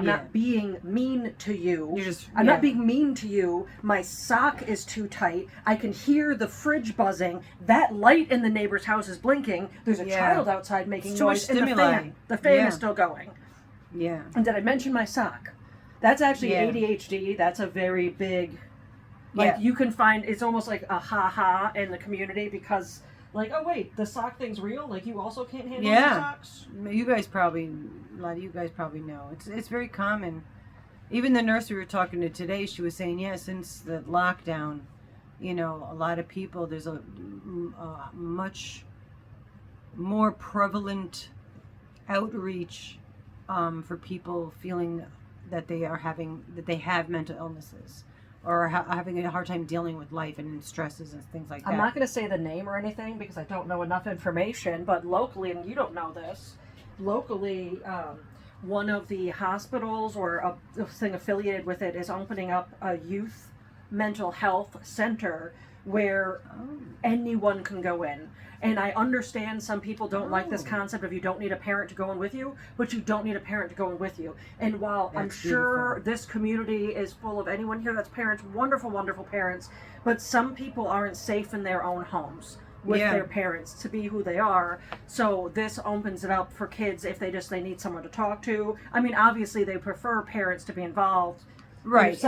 not being mean to you. I'm not being mean to you. My sock is too tight. I can hear the fridge buzzing. That light in the neighbor's house is blinking. There's a child outside making noise. And the fan is still going.
Yeah.
And did I mention my sock? That's actually ADHD. That's a very big, you can find, it's almost like a ha-ha in the community because, like, oh wait, the sock thing's real? Like, you also can't handle your socks?
A lot of you guys probably know. It's very common. Even the nurse we were talking to today, she was saying, since the lockdown, you know, a lot of people, there's a much more prevalent outreach for people feeling that they have mental illnesses. or having a hard time dealing with life and stresses and things like that.
I'm not going to say the name or anything because I don't know enough information, but locally, and you don't know this, locally, one of the hospitals or a thing affiliated with it is opening up a youth mental health center where anyone can go in. And I understand some people don't like this concept of you don't need a parent to go in with you, but you don't need a parent to go in with you. And while I'm sure this community is full of anyone here that's parents, wonderful, wonderful parents, but some people aren't safe in their own homes with their parents to be who they are. So this opens it up for kids if they need someone to talk to. I mean, obviously they prefer parents to be involved.
Right.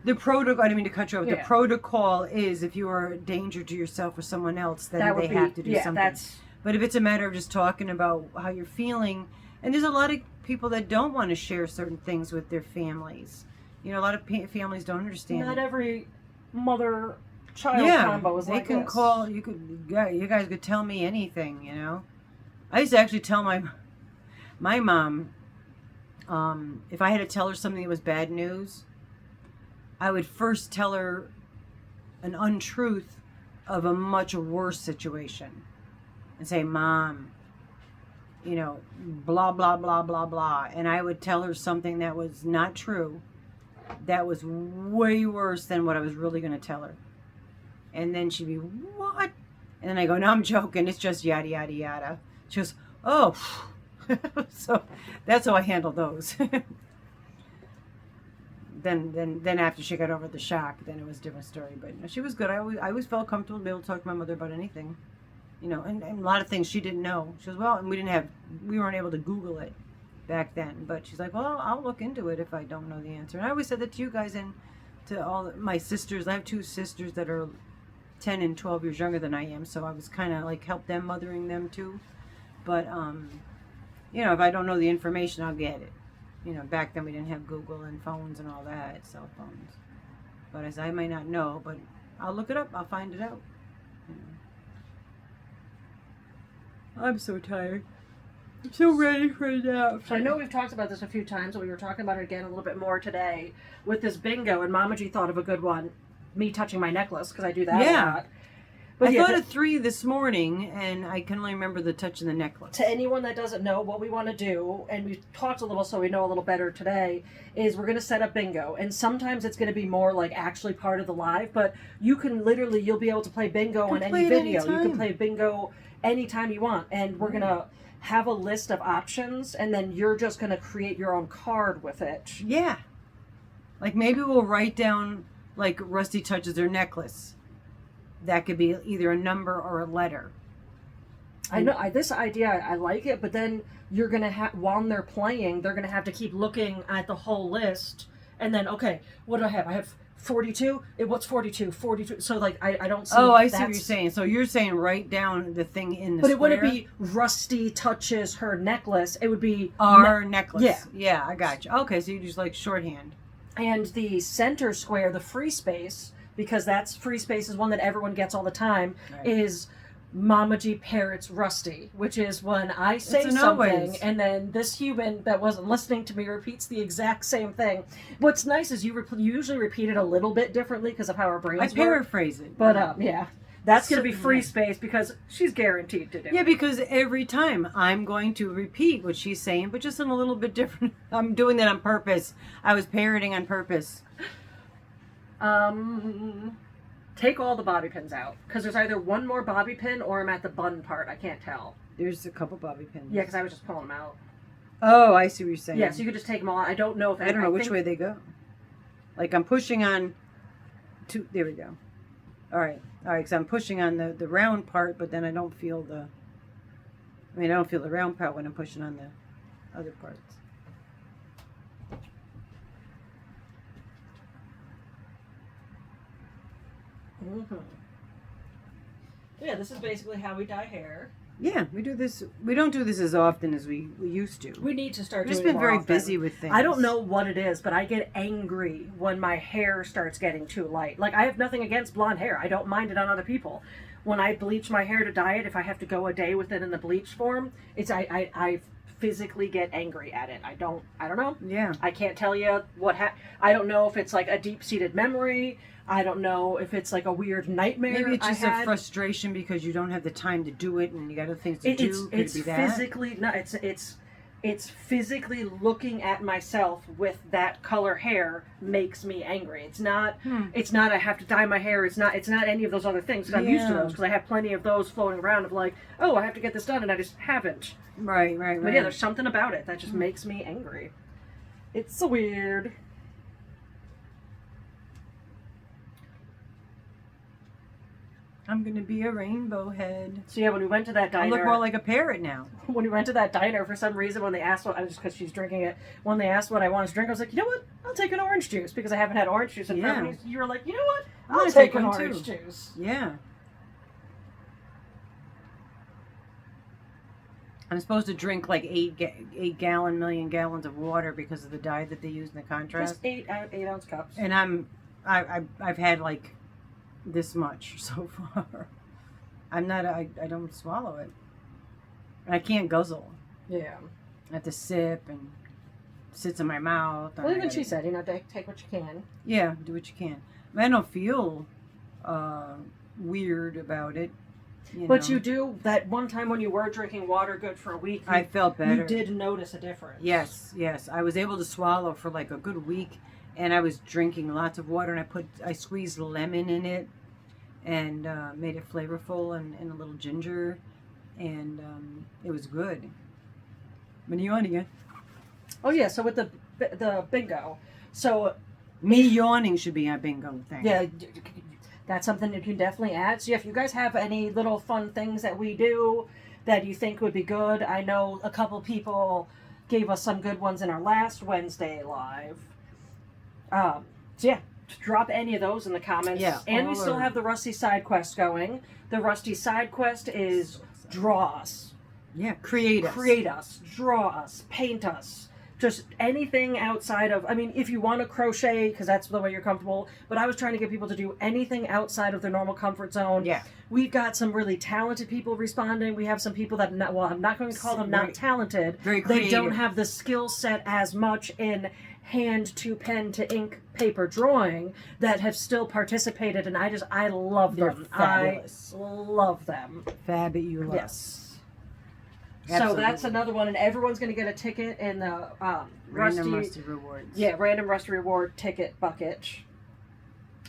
The protocol, I didn't mean to cut you off, the protocol is if you are a danger to yourself or someone else, then they have to do something. But if it's a matter of just talking about how you're feeling, and there's a lot of people that don't want to share certain things with their families. You know, a lot of families don't understand.
Not every mother-child combo is like this.
They can call, you guys could tell me anything, you know. I used to actually tell my mom, if I had to tell her something that was bad news, I would first tell her an untruth of a much worse situation and say, Mom, you know, blah, blah, blah, blah, blah. And I would tell her something that was not true, that was way worse than what I was really going to tell her. And then she'd be, what? And then I go, no, I'm joking. It's just yada, yada, yada. She goes, oh. So that's how I handle those. Then after she got over the shock, then it was a different story. But she was good. I always felt comfortable to be able to talk to my mother about anything, you know, and a lot of things she didn't know. She goes, well, and we weren't able to Google it back then. But she's like, well, I'll look into it if I don't know the answer. And I always said that to you guys and to all my sisters. I have 2 sisters that are 10 and 12 years younger than I am, so I was kind of like help them mothering them too. But you know, if I don't know the information, I'll get it. You know, back then we didn't have Google and phones and all that, cell phones. But as I might not know, but I'll look it up. I'll find it out. You know. I'm so tired. I'm so ready for a nap.
So I know we've talked about this a few times, and we were talking about it again a little bit more today with this bingo. And Mama G thought of a good one. Me touching my necklace because I do that a lot. But
I thought of 3 this morning, and I can only remember the touch of the necklace.
To anyone that doesn't know what we want to do, and we've talked a little so we know a little better today, is we're going to set up bingo. And sometimes it's going to be more like actually part of the live, but you can literally, you'll be able to play bingo on any video. You can play bingo anytime you want. And we're going to have a list of options, and then you're just going to create your own card with it.
Yeah. Like maybe we'll write down, like Rusty touches her necklace. That could be either a number or a letter.
I know this idea. I like it, but then you're gonna have while they're playing, they're gonna have to keep looking at the whole list, and then okay, what do I have? I have 42. What's 42? 42. So like I don't see.
Oh, I see what you're saying. So you're saying write down the thing in the.
But it wouldn't be Rusty touches her necklace. It would be
our necklace. Yeah, I got you. Okay, so you just like shorthand.
And the center square, the free space, because that's free space is one that everyone gets all the time, is Mama G parrots Rusty, which is when I say something and then this human that wasn't listening to me repeats the exact same thing. What's nice is you usually repeat it a little bit differently because of how our brains work.
I paraphrase it.
But yeah, that's going to be free space because she's guaranteed to do it.
Yeah, because every time I'm going to repeat what she's saying, but just in a little bit different. I'm doing that on purpose. I was parroting on purpose.
Take all the bobby pins out because there's either one more bobby pin or I'm at the bun part. I can't tell.
There's a couple bobby pins.
Yeah, because I was just pulling them out.
Oh, I see what you're saying.
Yeah, so you could just take them all out. I don't know if
I don't know which way they go. Like I'm pushing on. There we go. All right. Because I'm pushing on the round part, but then I don't feel the. I don't feel the round part when I'm pushing on the other parts.
Mm-hmm. Yeah, this is basically how we dye hair.
Yeah, we do this. We don't do this as often as we used to.
We need to start doing it more often.
We've just been very busy with things.
I don't know what it is, but I get angry when my hair starts getting too light. Like, I have nothing against blonde hair. I don't mind it on other people. When I bleach my hair to dye it, if I have to go a day with it in the bleach form, I physically get angry at it. I don't know.
Yeah.
I can't tell you I don't know if it's like a deep-seated memory. I don't know if it's like a weird nightmare.
Maybe it's just
I
a
had.
frustration because you don't have the time to do it and you got other things to
It's
do. Could
it's
it be that?
physically no. It's physically looking at myself with that color hair makes me angry. It's not. It's not. I have to dye my hair. It's not any of those other things. 'Cause I'm used to those because I have plenty of those floating around. Of like, oh, I have to get this done, and I just haven't.
Right.
But yeah, there's something about it that just makes me angry. It's so weird.
I'm gonna be a rainbow head.
So yeah, when we went to that diner,
I look more like a parrot now.
when we went to that diner, for some reason, when they asked what, I was just because she's drinking it, when they asked what I wanted to drink, I was like, you know what? I'll take an orange juice because I haven't had orange juice in forever. And you were like, you know what? I'll
gonna
take
take
an
one
orange
too.
juice.
Yeah. I'm supposed to drink like 8 million gallons of water because of the dye that they use in the contrast.
Just 8-ounce cups.
And I've had like this much so far. I don't swallow it. And I can't guzzle.
Yeah.
I have to sip and sits in my mouth.
Well, even she said, take what you can.
Yeah, do what you can. I don't feel weird about it.
But you do, that one time when you were drinking water good for a week,
I felt better.
You did notice a difference.
Yes. I was able to swallow for like a good week, and I was drinking lots of water, and I squeezed lemon in it, and made it flavorful and a little ginger, and it was good. When are you on again?
Oh yeah, so with the bingo, so
me yawning should be a bingo thing.
Yeah, that's something you can definitely add. So yeah, if you guys have any little fun things that we do that you think would be good, I know a couple people gave us some good ones in our last Wednesday live. So yeah, drop any of those in the comments.
Yeah,
and we still have the Rusty side quest going. The Rusty side quest is draw us.
Yeah, create us,
draw us, paint us. Just anything outside of, I mean, if you want to crochet, because that's the way you're comfortable, but I was trying to get people to do anything outside of their normal comfort zone.
Yeah.
We've got some really talented people responding. We have some people that, I'm not going to call them not talented.
Very creative.
They don't have the skill set as much in hand to pen to ink paper drawing that have still participated, and I love them.
They're fabulous.
I love them.
Fabulous.
Yes.
Absolutely.
So that's another one, and everyone's going to get a ticket in the
Random Rusty Rewards.
Yeah, Random Rusty Reward ticket bucket.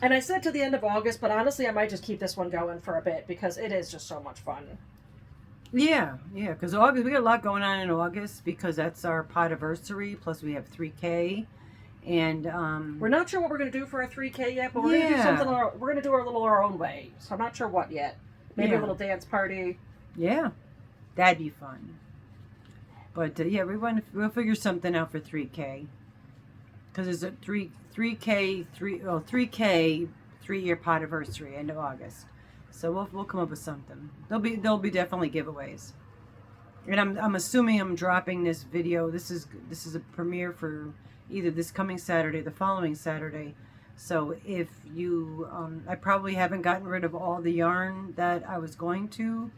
And I said to the end of August, but honestly, I might just keep this one going for a bit because it is just so much fun.
Yeah, because August, we got a lot going on in August because that's our podiversary, plus we have 3K. And
we're not sure what we're going to do for our 3K yet, but we're going to do something. We're going to do our own way. So I'm not sure what yet. Maybe a little dance party.
Yeah. That'd be fun. But yeah, we'll figure something out for 3K. Because it's a 3K 3-year podiversary end of August. So we'll come up with something. There'll be definitely giveaways. And I'm assuming I'm dropping this video. This is a premiere for either this coming Saturday or the following Saturday. So if you I probably haven't gotten rid of all the yarn that I was going to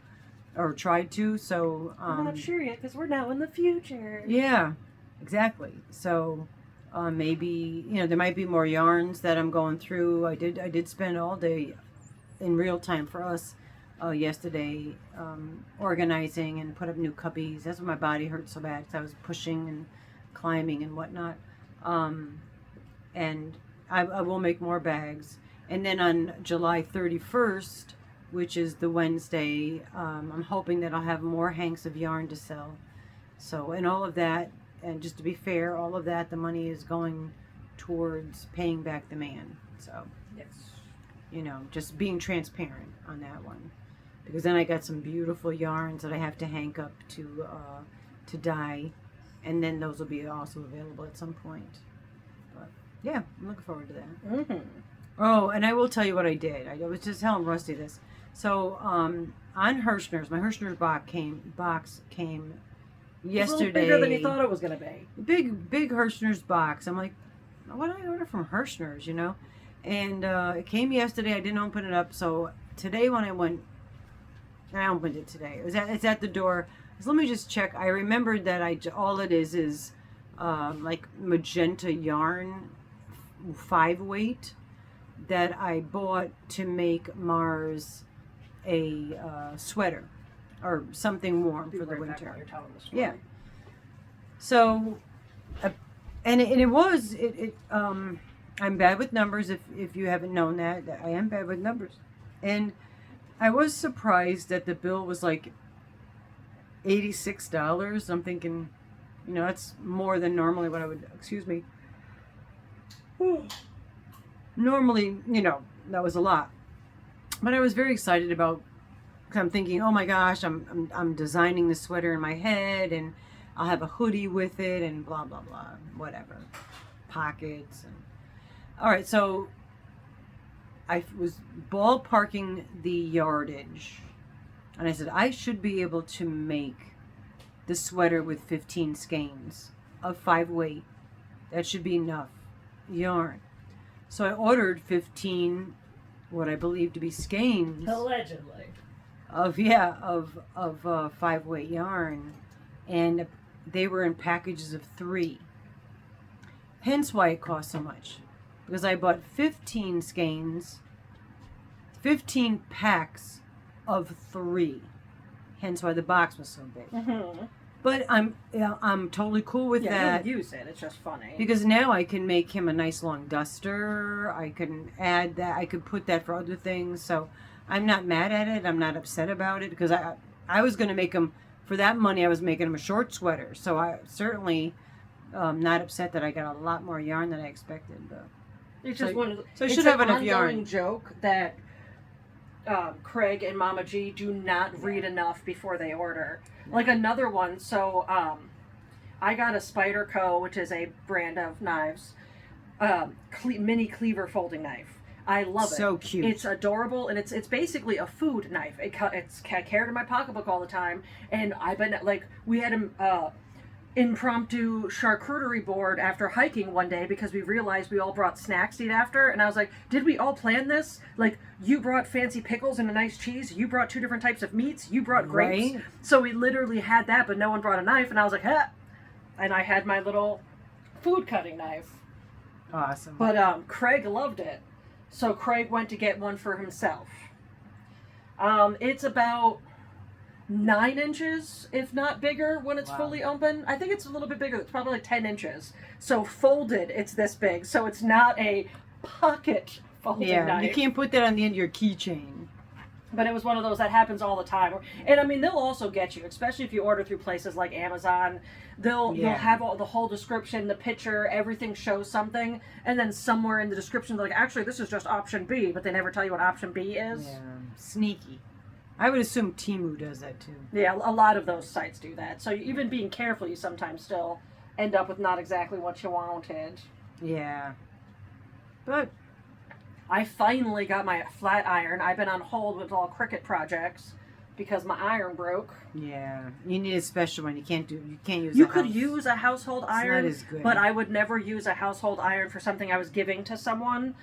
or tried to, so
I'm not sure yet because we're now in the future.
Yeah, exactly. So maybe there might be more yarns that I'm going through. I did spend all day in real time for us yesterday organizing and put up new cubbies. That's when my body hurt so bad because I was pushing and climbing and whatnot. And I will make more bags. And then on July 31st, which is the Wednesday, I'm hoping that I'll have more hanks of yarn to sell. So, and all of that, and just to be fair, all of that, the money is going towards paying back the man. So,
yes,
just being transparent on that one. Because then I got some beautiful yarns that I have to hank up to dye. And then those will be also available at some point. But, yeah, I'm looking forward to that.
Mm-hmm.
Oh, and I will tell you what I did. I was just telling Rusty this. So, on Hirschner's, my Hirschner's box came yesterday.
It's a little bigger than you thought it was going to be.
Big Hirschner's box. I'm like, what did I order from Hirschner's, And it came yesterday. I didn't open it up. So today when I went, I opened it today. It's at the door. So let me just check. I remembered that all it is like magenta yarn, 5 weight, that I bought to make Mars a sweater or something warm for the winter. Yeah. So, and it was I'm bad with numbers. If you haven't known that I am bad with numbers, and I was surprised that the bill was like $86. I'm thinking, that's more than normally what I would. Excuse me. Normally, that was a lot, but I was very excited about. Cause I'm thinking, oh my gosh, I'm designing the sweater in my head, and I'll have a hoodie with it, and blah blah blah, whatever, pockets. And all right, so I was ballparking the yardage, and I said I should be able to make the sweater with 15 skeins of 5 weight. That should be enough yarn. So I ordered 15, what I believe to be skeins.
Allegedly.
Of 5 weight yarn, and they were in packages of 3. Hence why it cost so much, because I bought 15 skeins, 15 packs of 3. Hence why the box was so big.
Mm-hmm.
But I'm totally cool with that.
You'll use it. It's just funny.
Because now I can make him a nice long duster. I can add that. I could put that for other things. So I'm not mad at it. I'm not upset about it, because I was going to make him, for that money, I was making him a short sweater. So I certainly not upset that I got a lot more yarn than I expected. But
it's just one of the,
so I should have enough yarn.
It's an joke that Craig and Mama G do not read enough before they order. Like another one, so I got a Spyderco, which is a brand of knives, mini cleaver folding knife. I love it.
So cute.
It's adorable, and it's basically a food knife. I carry it in my pocketbook all the time, and I've been like, we had an impromptu charcuterie board after hiking one day because we realized we all brought snacks to eat after, and I was like, did we all plan this? Like, you brought fancy pickles and a nice cheese, you brought 2 different types of meats, you brought grapes.
Right.
So we literally had that, but no one brought a knife, and I was like, huh. And I had my little food cutting knife.
Awesome.
But Craig loved it. So Craig went to get one for himself. It's about 9 inches, if not bigger, when it's fully open. I think it's a little bit bigger. It's probably like 10 inches. So folded, it's this big. So it's not a pocket folding knife.
You can't put that on the end of your keychain.
But it was one of those that happens all the time. And I mean, they'll also get you, especially if you order through places like Amazon. They'll have the whole description, the picture, everything shows something, and then somewhere in the description they're like, actually, this is just option B, but they never tell you what option B is.
Yeah, sneaky. I would assume Temu does that too.
Yeah, a lot of those sites do that. So even being careful, you sometimes still end up with not exactly what you wanted.
Yeah. But
I finally got my flat iron. I've been on hold with all Cricut projects because my iron broke.
Yeah, you need a special one. You can't use.
You could use a household iron,
not as good.
But I would never use a household iron for something I was giving to someone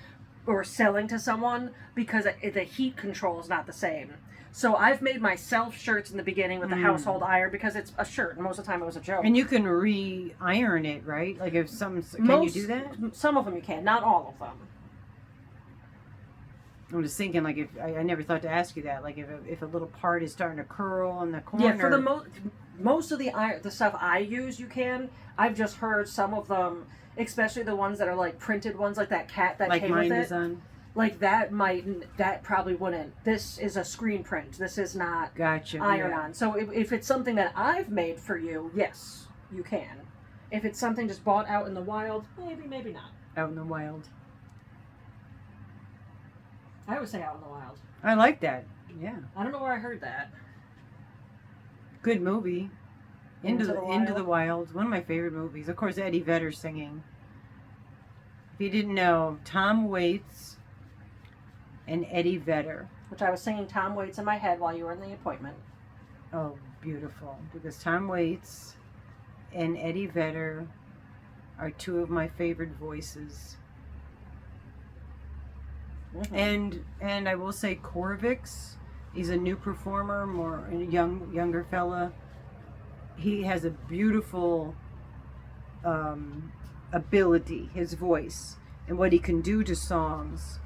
or selling to someone because the heat control is not the same. So I've made myself shirts in the beginning with the household iron because it's a shirt. And most of the time it was a joke.
And you can re-iron it, right? Like if can you do that?
Some of them you can, not all of them.
I'm just thinking, like, if I never thought to ask you that, like, if a little part is starting to curl in the corner.
Yeah, for the most of the stuff I use, you can. I've just heard some of them, especially the ones that are like printed ones, like that cat that
like
came with it.
Like mine is on.
Like that probably wouldn't. This is a screen print. This is not iron on. So if it's something that I've made for you, yes, you can. If it's something just bought out in the wild, maybe not.
Out in the wild.
I would say out in the wild.
I like that. Yeah.
I don't know where I heard that.
Good movie. Into the Wild. One of my favorite movies. Of course, Eddie Vedder singing. If you didn't know, Tom Waits and Eddie Vedder.
Which I was singing Tom Waits in my head while you were in the appointment.
Oh, beautiful. Because Tom Waits and Eddie Vedder are 2 of my favorite voices. Mm-hmm. And I will say Corvix, he's a new performer, more younger fella. he has a beautiful ability. His voice and what he can do to songs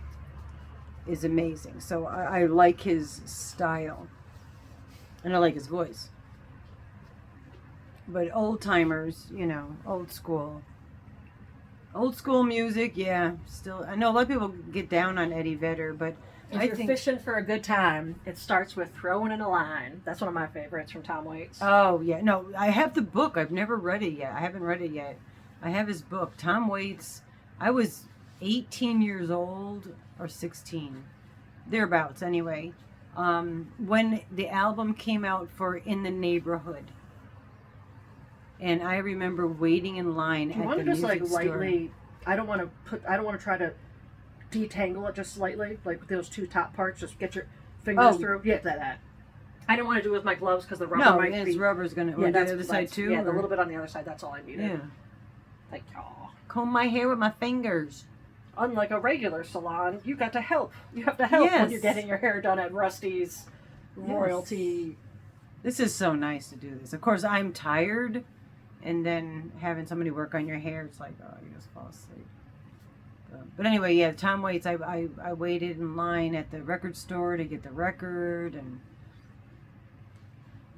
is amazing. So I like his style, and I like his voice. But old timers, old school music, yeah. Still, I know a lot of people get down on Eddie Vedder, but
If
I
you're
think.
fishing for a good time, it starts with throwing in a line. That's one of my favorites from Tom Waits.
Oh yeah, no, I have the book. I've never read it yet. I haven't read it yet. I have his book, Tom Waits. I was 18 years old or 16, thereabouts. Anyway, when the album came out for "In the Neighborhood," and I remember waiting in line
Do you
at
want
the
to just
music
like
store.
lightly? I don't want to try to detangle it just slightly, like with those two top parts. Just get your fingers through. Yeah, that. I didn't want to do it with my gloves because the rubber
No,
might
his
be.
rubber's gonna.
Yeah,
on
that's
the other side
that's-
too.
Yeah, a
or-
little bit on the other side. That's all I needed.
Yeah.
Like, aw.
Comb my hair with my fingers.
Unlike a regular salon, you got to help. You have to help when you're
Yes.
getting your hair done at Rusty's Royalty.
This is so nice to do this. Of course, I'm tired, and then having somebody work on your hair, it's like, oh, you just fall asleep. But anyway, yeah, Tom Waits. I waited in line at the record store to get the record,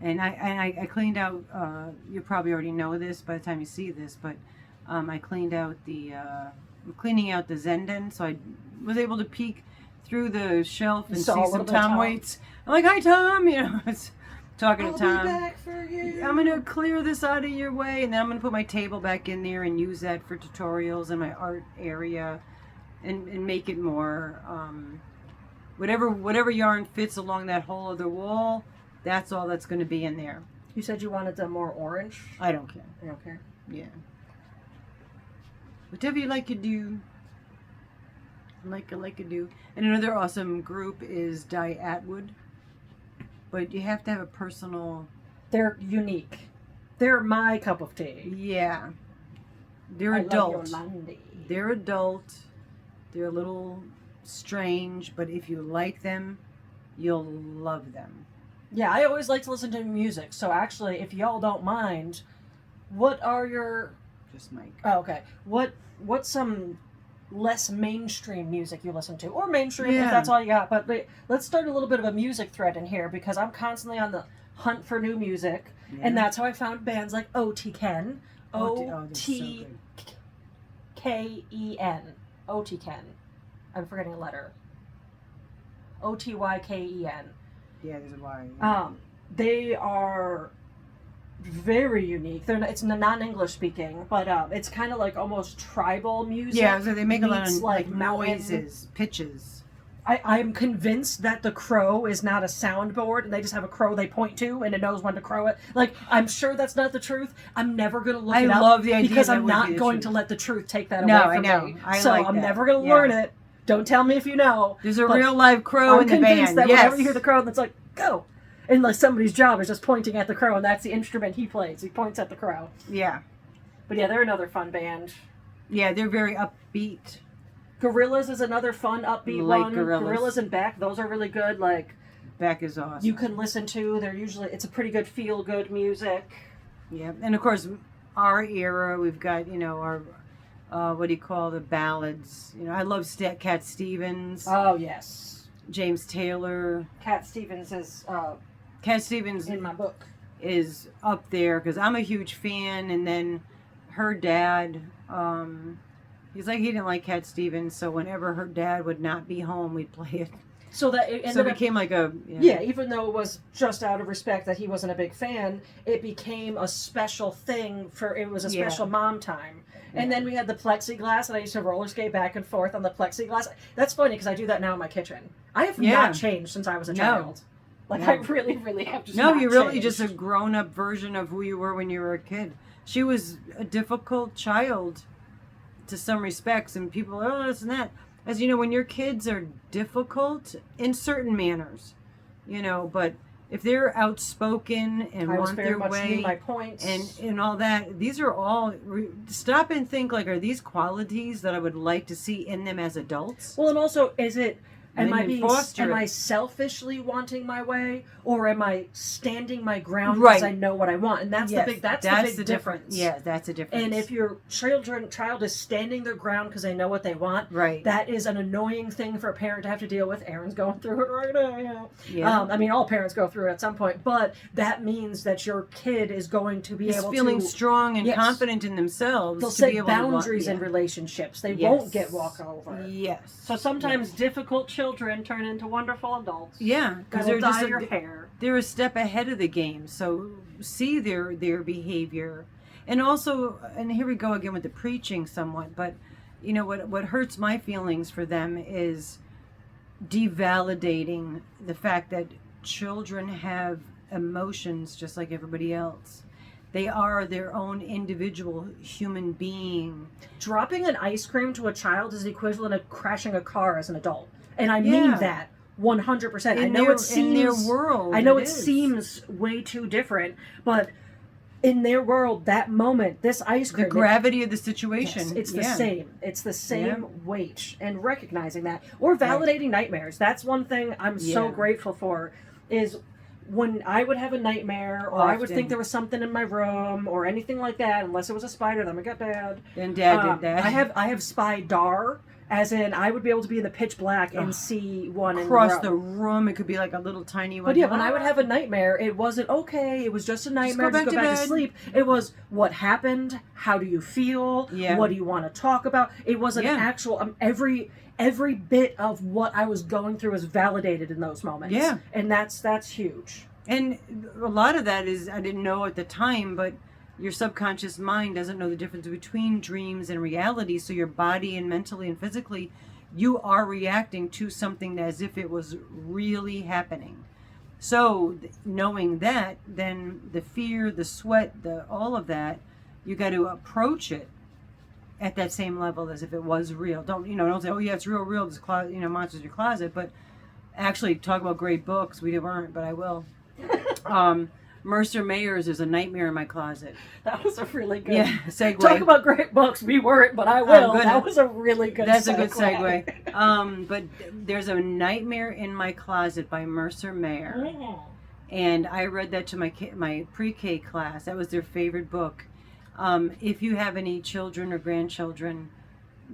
and I cleaned out. You probably already know this by the time you see this, but I cleaned out I'm cleaning out the Zenden, so I was able to peek through the shelf and
You saw
see
a
some
little bit of
Tom
Tom.
Waits. I'm like, hi Tom, it's talking
I'll
to Tom.
be back for you.
I'm gonna clear this out of your way, and then I'm gonna put my table back in there and use that for tutorials in my art area, and make it more whatever yarn fits along that hole of the wall. That's all that's gonna be in there.
You said you wanted them more orange.
I don't care.
I don't care.
Yeah. Whatever you like to do. Like to do. And another awesome group is Dye Atwood. But you have to have a personal.
They're unique. They're my cup of tea.
Yeah. They're
I
adult.
love Yolandi.
They're adult. They're a little strange, but if you like them, you'll love them.
Yeah, I always like to listen to music. So actually, if y'all don't mind, what are your?
Just Mike.
Oh, okay. What's some less mainstream music you listen to, or mainstream
Yeah.
if that's all you got? But let's start a little bit of a music thread in here because I'm constantly on the hunt for new music, and that's how I found bands like O.T. Ken.
they're so
O.T.
good.
K-E-N. O.T. Ken. I'm forgetting a letter. O-T-Y-K-E-N.
Yeah, there's a Y.
They are very unique. It's non-English speaking, but it's kind of like almost tribal music.
Yeah, so they make a lot
meets,
of
like
like
mountain-
noises, pitches.
I'm convinced that the crow is not a soundboard and they just have a crow they point to and it knows when to crow it. Like, I'm sure that's not the truth. I'm never going to look it up.
I love the idea
because
that
I'm
would be
not
the
going
truth.
to let the truth take that
No,
away from
I know.
me.
I
so
like
I'm
that.
never going to
Yeah.
learn it. Don't tell me if you know.
There's a
But
real live crow
I'm
in the
convinced
band.
that
Yes.
whenever you hear the crow, that's like, go. Unless somebody's job is just pointing at the crow and that's the instrument he plays. He points at the crow.
Yeah.
But yeah, they're another fun band.
Yeah, they're very upbeat.
Gorillas is another fun, upbeat
Like
one.
Gorillaz.
And Beck, those are really good. Like,
Beck is awesome.
you can listen to. It's a pretty good feel-good music.
Yeah, and of course, our era, we've got, our, what do you call the ballads? I love Cat Stevens,
Oh, yes.
James Taylor.
Cat Stevens is
Cat Stevens
in my book.
is up there because I'm a huge fan, and then her dad, he's like, he didn't like Cat Stevens, so whenever her dad would not be home, we'd play it.
So that it
So
ended
it
up...
became like a...
Yeah, even though it was just out of respect that he wasn't a big fan, it became a special thing it was a
Yeah.
special mom time. And
Yeah.
then we had the plexiglass, and I used to roller skate back and forth on the plexiglass. That's funny, because I do that now in my kitchen. I have
Yeah.
not changed since I was a
No.
child. Like,
No.
I really, really have just
No,
not
you're really
changed.
just a grown-up version of who you were when you were a kid. She was a difficult child to some respects, and people, oh, this and that. As you know, when your kids are difficult in certain manners, but if they're outspoken and
I was
want
very
their
much knew
way
my points.
and all that, these are all, stop and think, like, are these qualities that I would like to see in them as adults?
Well, and also, is it Am
and
I
then
being?
foster
Am
it.
I selfishly wanting my way, or am I standing my ground
Right.
because I know what I want? And that's
Yes,
the big. That's the big difference.
Yeah, that's a difference.
And if your child is standing their ground because they know what they want,
right,
that is an annoying thing for a parent to have to deal with. Aaron's going through it right now. You know?
yeah,
I mean, all parents go through it at some point, but that means that your kid is going to be able
feeling
to
strong and
yes.
confident in themselves.
They'll
to
set
be able
boundaries
to
in relationships. They
yes.
won't get walked over.
Yes.
So sometimes difficult children turn into wonderful adults.
Yeah, because they're
dye
just
your hair.
They're a step ahead of the game. So see their behavior, and also, and here we go again with the preaching somewhat. But you know what hurts my feelings for them is devalidating the fact that children have emotions just like everybody else. They are their own individual human being.
Dropping an ice cream to a child is the equivalent of crashing a car as an adult. And I mean that 100%. I know it seems
in their world.
I know it seems way too different, but in their world, that moment, this ice cream,
the gravity of the situation,
yes, it's the same. It's the same weight, and recognizing that, or validating nightmares. That's one thing I'm so grateful for. Is when I would have a nightmare, or I would think there was something in my room, or anything like that. Unless it was a spider, then we got Dad.
And Dad did that.
I have spy-dar. As in, I would be able to be in the pitch black and see one
across the room. It could be like a little tiny one.
But yeah, when I would have a nightmare, it wasn't okay. It was just a nightmare. Just go back to sleep. It was what happened. How do you feel?
Yeah.
What do you want to talk about? It was an actual every bit of what I was going through was validated in those moments.
Yeah,
and that's huge.
And a lot of that is I didn't know at the time, but your subconscious mind doesn't know the difference between dreams and reality. So your body and mentally and physically, you are reacting to something as if it was really happening. So knowing that, then the fear, the sweat, all of that, you got to approach it at that same level as if it was real. Don't say, oh yeah, it's real. This closet, monsters in your closet. But actually, talk about great books. We weren't, but I will. Mercer Mayer's is A Nightmare in My Closet.
That was a really good
segue.
Talk about great books. We weren't, but I will. That was a really good
That's a good segue. But there's A Nightmare in My Closet by Mercer Mayer.
Mm-hmm.
And I read that to my pre-K class. That was their favorite book. If you have any children or grandchildren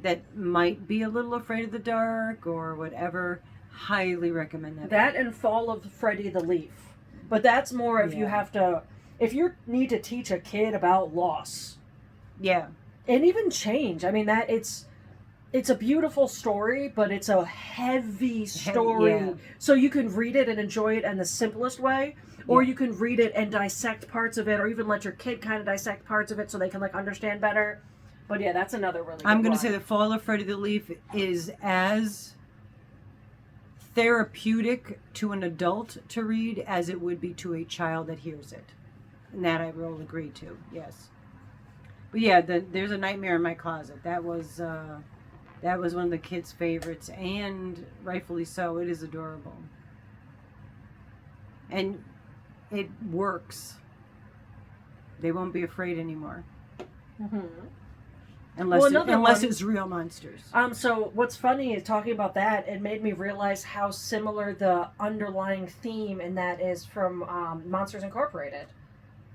that might be a little afraid of the dark or whatever, highly recommend that.
That and Fall of Freddie the Leaf. But that's more if if you need to teach a kid about loss.
Yeah.
And even change. I mean, it's a beautiful story, but it's a heavy story.
Yeah.
So you can read it and enjoy it in the simplest way, or you can read it and dissect parts of it, or even let your kid kind of dissect parts of it so they can understand better. But yeah, that's another really good
I'm going to
one.
say The Fall of Freddie the Leaf is as therapeutic to an adult to read as it would be to a child that hears it. And that I will agree to, yes. But yeah, there's A Nightmare in My Closet. That was one of the kids' favorites, and rightfully so. It is adorable. And it works. They won't be afraid anymore.
Mm-hmm.
Unless it's real monsters.
So what's funny is talking about that, it made me realize how similar the underlying theme in that is from Monsters Incorporated.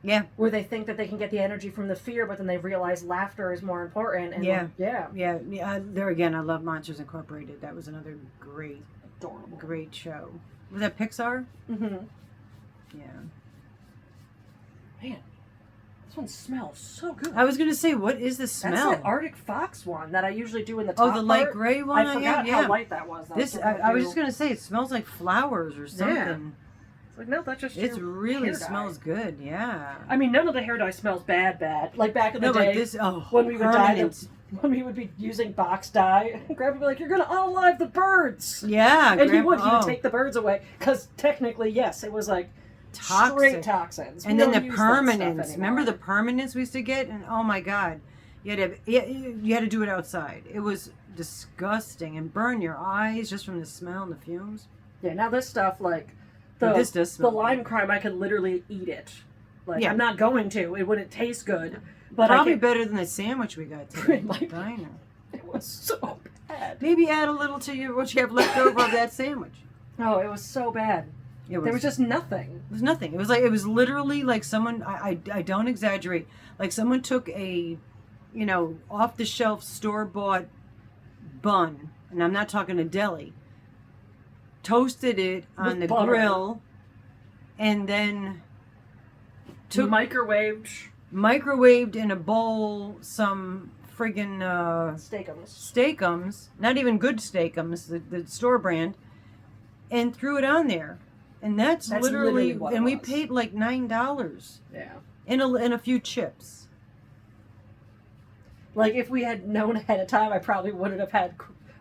Yeah.
Where they think that they can get the energy from the fear, but then they realize laughter is more important. And
There again, I love Monsters Incorporated. That was another
adorable,
great show. Was that Pixar?
Mm-hmm.
Yeah.
Man. This one smells so good.
I was going to say, what is the smell?
That's the Arctic Fox one that I usually do in the top
the light gray one?
I forgot how light that was.
I was just going to say, it smells like flowers or something.
Yeah. It's like, no, that's just
it really smells good, yeah.
I mean, none of the hair dye smells bad. Like back in the day, when we would when we would be using box dye, Grandpa would be like, you're going to unalive the birds.
Yeah.
And he would take the birds away. Because technically, yes, it was like straight toxins.
And then the permanence. Remember the permanence we used to get? And oh my God. You had to do it outside. It was disgusting and burn your eyes just from the smell and the fumes.
Yeah, now this stuff,
this does smell
the lime crime, I could literally eat it. I'm not going to. It wouldn't taste good. But
probably better than the sandwich we got today.
It was so bad.
Maybe add a little to your what you have left over of that sandwich.
Oh, it was so bad. There was just nothing.
It was nothing. It was literally like someone. I don't exaggerate. Like someone took a, off the shelf store bought bun, and I'm not talking a deli. Toasted it on
With
the
butter.
grill, and then took microwaved in a bowl some friggin' steakums, not even good steakums, the store brand, and threw it on there. And that's literally
what
and
it
we
was.
paid like $9.
Yeah.
And a few chips.
Like, if we had known ahead of time, I probably wouldn't have had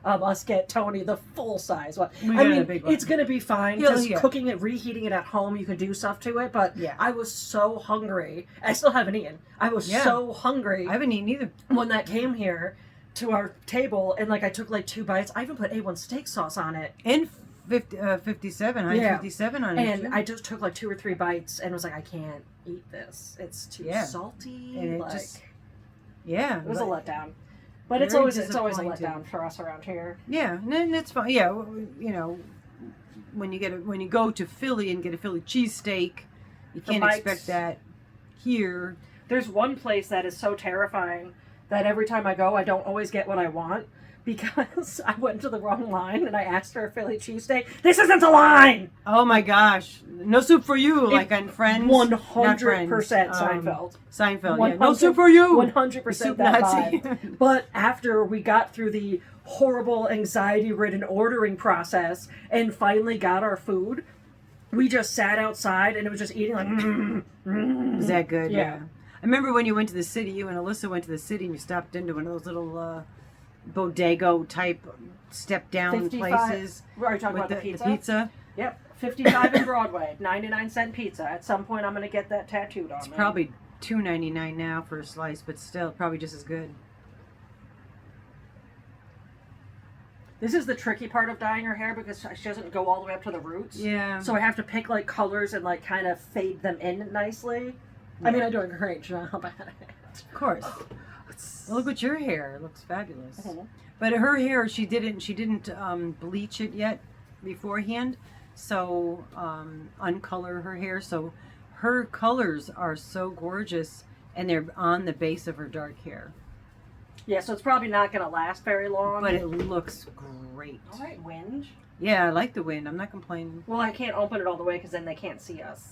us get Tony the full size one.
We
I
got a
mean,
big one.
it's going to be fine.
Yeah,
Just
yeah.
cooking it, reheating it at home, you can do stuff to it. But
Yeah.
I was so hungry. I still haven't eaten. I was so hungry
I haven't eaten either.
when that came here to our table. And, like, I took, like, 2 bites. I even put A1 steak sauce on it.
And 57, Heinz 57 on it.
And
too.
I just took, like, 2 or 3 bites and was like, I can't eat this. It's too salty.
And it
like,
just, yeah.
it was a letdown. But
Very
it's always a
disappointed.
letdown for us around here.
Yeah, and that's fine. Yeah, when you go to Philly and get a Philly cheesesteak, you can't
Mike's.
expect that here.
There's one place that is so terrifying that every time I go, I don't always get what I want because I went to the wrong line and I asked for a Philly cheesesteak. This isn't a line!
Oh my gosh, no soup for you, like on Friends.
100%
Seinfeld.
Seinfeld.
Yeah. No soup for you.
100%
Soup
that
Nazi.
vibe. But after we got through the horrible anxiety-ridden ordering process and finally got our food, we just sat outside and it was just eating like,
Is that good?
Yeah.
I remember when you went to the city, you and Alyssa went to the city and you stopped into one of those little bodega type step down
55
places.
Are you talking
with
about the pizza?
The pizza.
Yep, 55 in Broadway, 99-cent pizza. At some point, I'm going to get that tattooed on
It's
me.
probably $2.99 now for a slice, but still probably just as good.
This is the tricky part of dyeing her hair because she doesn't go all the way up to the roots.
Yeah.
So I have to pick like colors and like kind of fade them in nicely. I mean, I'm doing a great job at it.
Of course. Well, look at your hair; it looks fabulous.
Mhm.
But her hair, she didn't bleach it yet beforehand, so uncolor her hair. So her colors are so gorgeous, and they're on the base of her dark hair.
Yeah, so it's probably not going to last very long.
But it looks great.
All right, wind.
Yeah, I like the wind. I'm not complaining.
Well, I can't open it all the way because then they can't see us.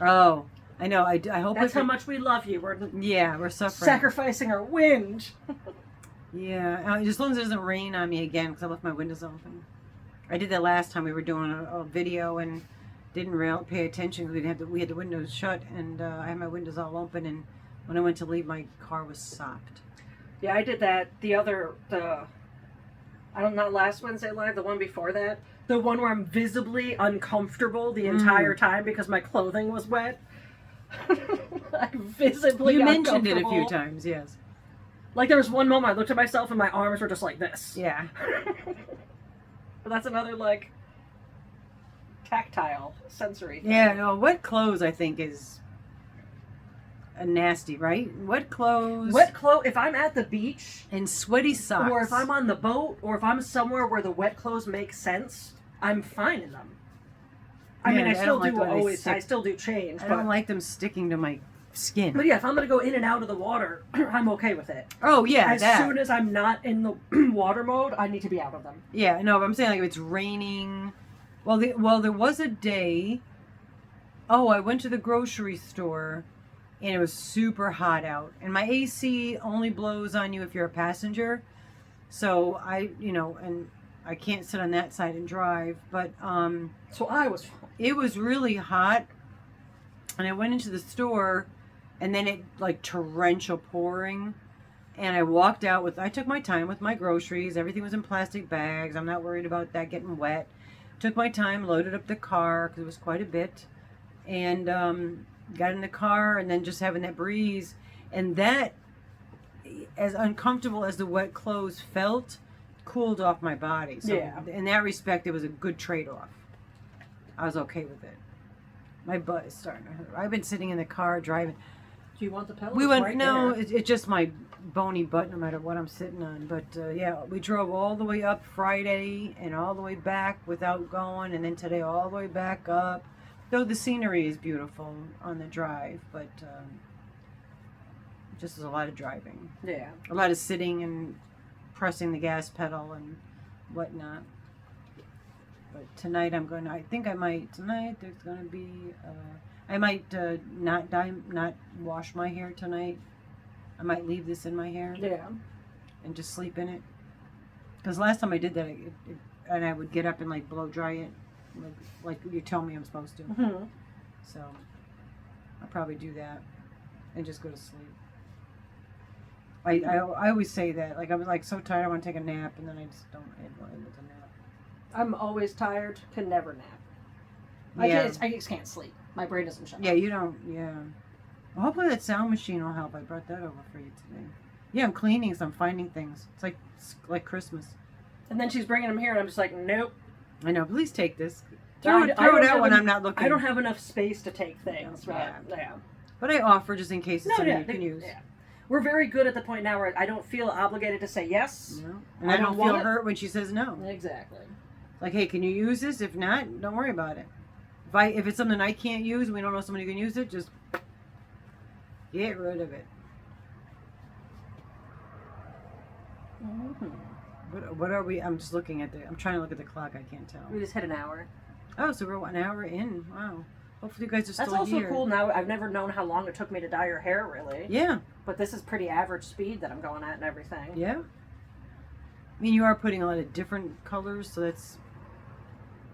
Oh, I know. I hope
That's how much we love you. We're
we're suffering.
sacrificing our wind.
Yeah, as long as it doesn't rain on me again, because I left my windows open. I did that last time we were doing a video and didn't pay attention because we had the windows shut, and I had my windows all open, and when I went to leave, my car was socked.
Yeah, I did that not last Wednesday live, the one before that. The one where I'm visibly uncomfortable the entire time because my clothing was wet. I'm visibly
You mentioned it a
uncomfortable.
few times, yes.
Like there was one moment I looked at myself and my arms were just like this.
Yeah.
But that's another like tactile, sensory thing.
Yeah, no, wet clothes I think is a nasty, right? Wet clothes.
If I'm at the beach,
and sweaty socks.
or if I'm on the boat, or if I'm somewhere where the wet clothes make sense, I'm fine in them. I
Yeah,
mean, I still
don't like
do
when they
always.
stick.
I still do change,
I
but
don't like them sticking to my skin.
But yeah, if I'm gonna go in and out of the water, I'm okay with it.
Oh yeah,
As soon as I'm not in the water mode, I need to be out of them.
Yeah, no, but I'm saying like if it's raining. Well, there was a day. Oh, I went to the grocery store, and it was super hot out, and my AC only blows on you if you're a passenger. So and I can't sit on that side and drive. But
So I was fine.
it was really hot, and I went into the store, and then it like torrential pouring. And I walked out I took my time with my groceries. Everything was in plastic bags. I'm not worried about that getting wet. Took my time, loaded up the car because it was quite a bit, and got in the car, and then just having that breeze. And that, as uncomfortable as the wet clothes felt, cooled off my body. So
Yeah.
in that respect, it was a good trade-off. I was okay with it. My butt is starting to hurt. I've been sitting in the car driving.
Do you want the pillows?
We went,
right
no,
there.
it's just my bony butt no matter what I'm sitting on. But yeah, we drove all the way up Friday and all the way back without going, and then today all the way back up. Though the scenery is beautiful on the drive, but just a lot of driving.
Yeah.
A lot of sitting and pressing the gas pedal and whatnot. But tonight I think I might, tonight there's going to be, I might not wash my hair tonight. I might leave this in my hair
Yeah.
and just sleep in it. Because last time I did that, and I would get up and like blow dry it, like you tell me I'm supposed to.
Mm-hmm.
So I'll probably do that and just go to sleep. I always say that, like I'm like so tired I want to take a nap, and then I just don't able to nap.
I'm always tired. Can never nap.
Yeah.
I just can't sleep. My brain doesn't shut
Yeah,
off.
you don't. Yeah. Well, hopefully that sound machine will help. I brought that over for you today. Yeah, I'm cleaning, so I'm finding things. It's like Christmas.
And then she's bringing them here, and I'm just like, nope.
I know. Please take this.
I
Throw it
don't
out
have
when
en-
I'm not looking.
I don't have enough space to take things.
Yeah.
Right? Yeah.
But I offer just in case it's
No,
something
yeah,
you can use.
Yeah. We're very good at the point now where I don't feel obligated to say yes.
You know? And
I
I don't
don't
feel
want it.
hurt when she says no.
Exactly.
Like, hey, can you use this? If not, don't worry about it. If it's something I can't use, and we don't know somebody who can use it, just get rid of it.
Mm-hmm.
What are we? I'm just looking at I'm trying to look at the clock. I can't tell.
We just hit an hour.
Oh, so we're 1 hour in. Wow. Hopefully you guys are still
That's also
here.
cool. Now I've never known how long it took me to dye your hair, really.
Yeah.
But this is pretty average speed that I'm going at and everything.
Yeah. I mean, you are putting a lot of different colors, so that's.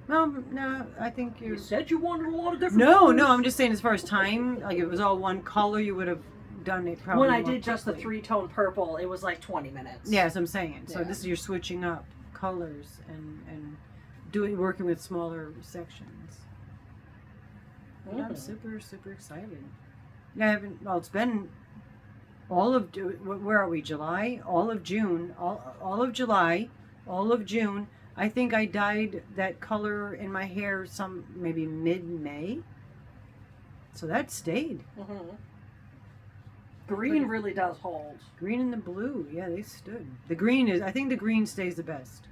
No, I think
You said you wanted a lot of different
No,
colors.
no, I'm just saying as far as time, like if it was all one color, you would have done it probably.
When I
more
did just the
quickly.
3-tone purple, it was like 20 minutes.
Yeah, that's what I'm saying. So
Yeah.
this is you're switching up colors and working with smaller sections. Yeah, I'm super excited. Yeah, I haven't. Well, it's been all of where are we? July, all of June, all of July, all of June. I think I dyed that color in my hair maybe mid-May. So that stayed.
Mm-hmm. Green really does hold.
Green and the blue, yeah, they stood. The green is. I think the green stays the best.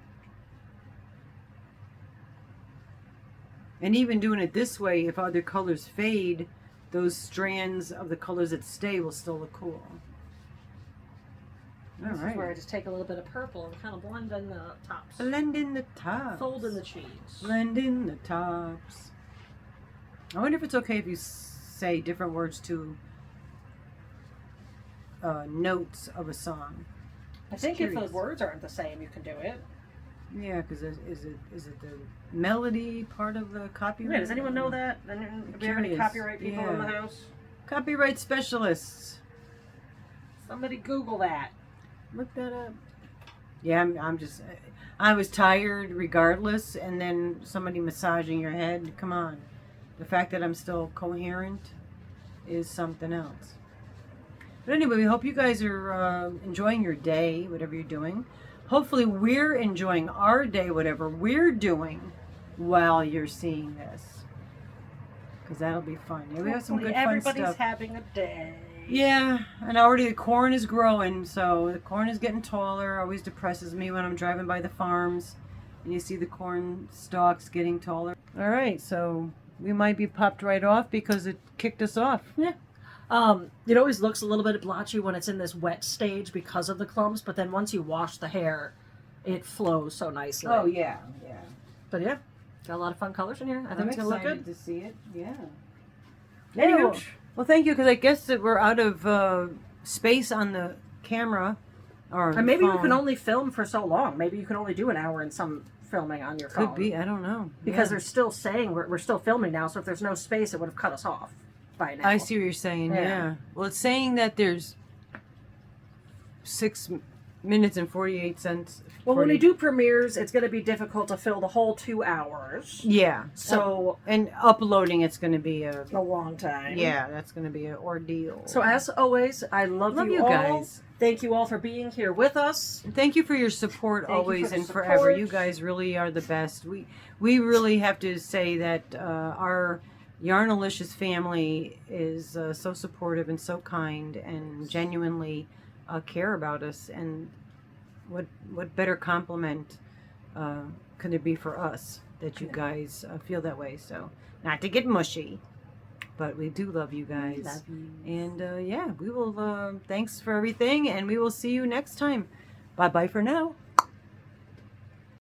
And even doing it this way, if other colors fade, those strands of the colors that stay will still look cool. All
This
right.
is where I just take a little bit of purple and kind of blend in the tops.
Blend in the tops.
Fold in the cheese.
Blend in the tops. I wonder if it's okay if you say different words to notes of a song.
I think if the
curious.
words aren't the same, you can do it.
Yeah, because is it the melody part of the copyright?
Yeah, does anyone know that? Do we have any
Curious.
copyright people in the
Yeah.
house?
Copyright specialists.
Somebody Google that.
Look that up. Yeah, I'm just. I was tired regardless, and then somebody massaging your head. Come on, the fact that I'm still coherent is something else. But anyway, we hope you guys are enjoying your day, whatever you're doing. Hopefully, we're enjoying our day, whatever we're doing, while you're seeing this, because that'll be fun. Yeah, we have some good fun
Everybody's
stuff.
having a day.
Yeah, and already the corn is growing, so the corn is getting taller. Always depresses me when I'm driving by the farms and you see the corn stalks getting taller. All right, so we might be popped right off because it kicked us off.
Yeah. It always looks a little bit blotchy when it's in this wet stage because of the clumps, but then once you wash the hair, it flows so nicely.
Oh, yeah.
But yeah, got a lot of fun colors in here. I think
I'm
it's gonna look
excited
good.
to see it. Yeah.
Anywho,
Well, thank you, because I guess that we're out of space on the camera. Or
and maybe you
phone.
can only film for so long. Maybe you can only do an hour in some filming on your phone.
Could be, I don't know.
Because
Yeah.
they're still saying we're still filming now, so if there's no space, it would have cut us off by now.
I see what you're saying,
Yeah.
yeah. Well, it's saying that there's 6 minutes and 48 cents.
Well, when
40
we do premieres, it's going to be difficult to fill the whole 2 hours.
Yeah.
So,
And uploading, it's going to be a...
a long time.
Yeah, that's going to be an ordeal.
So, as always, I love you all.
guys.
Thank you all for being here with us.
And thank you for your support
Thank you
always
for the
and forever.
support.
You guys really are the best. We really have to say that our Yarnalicious family is so supportive and so kind and genuinely care about us. And what better compliment could it be for us that you guys feel that way? So, not to get mushy, but we do love you guys.
Love you.
And yeah, we will. Thanks for everything, and we will see you next time. Bye bye for now.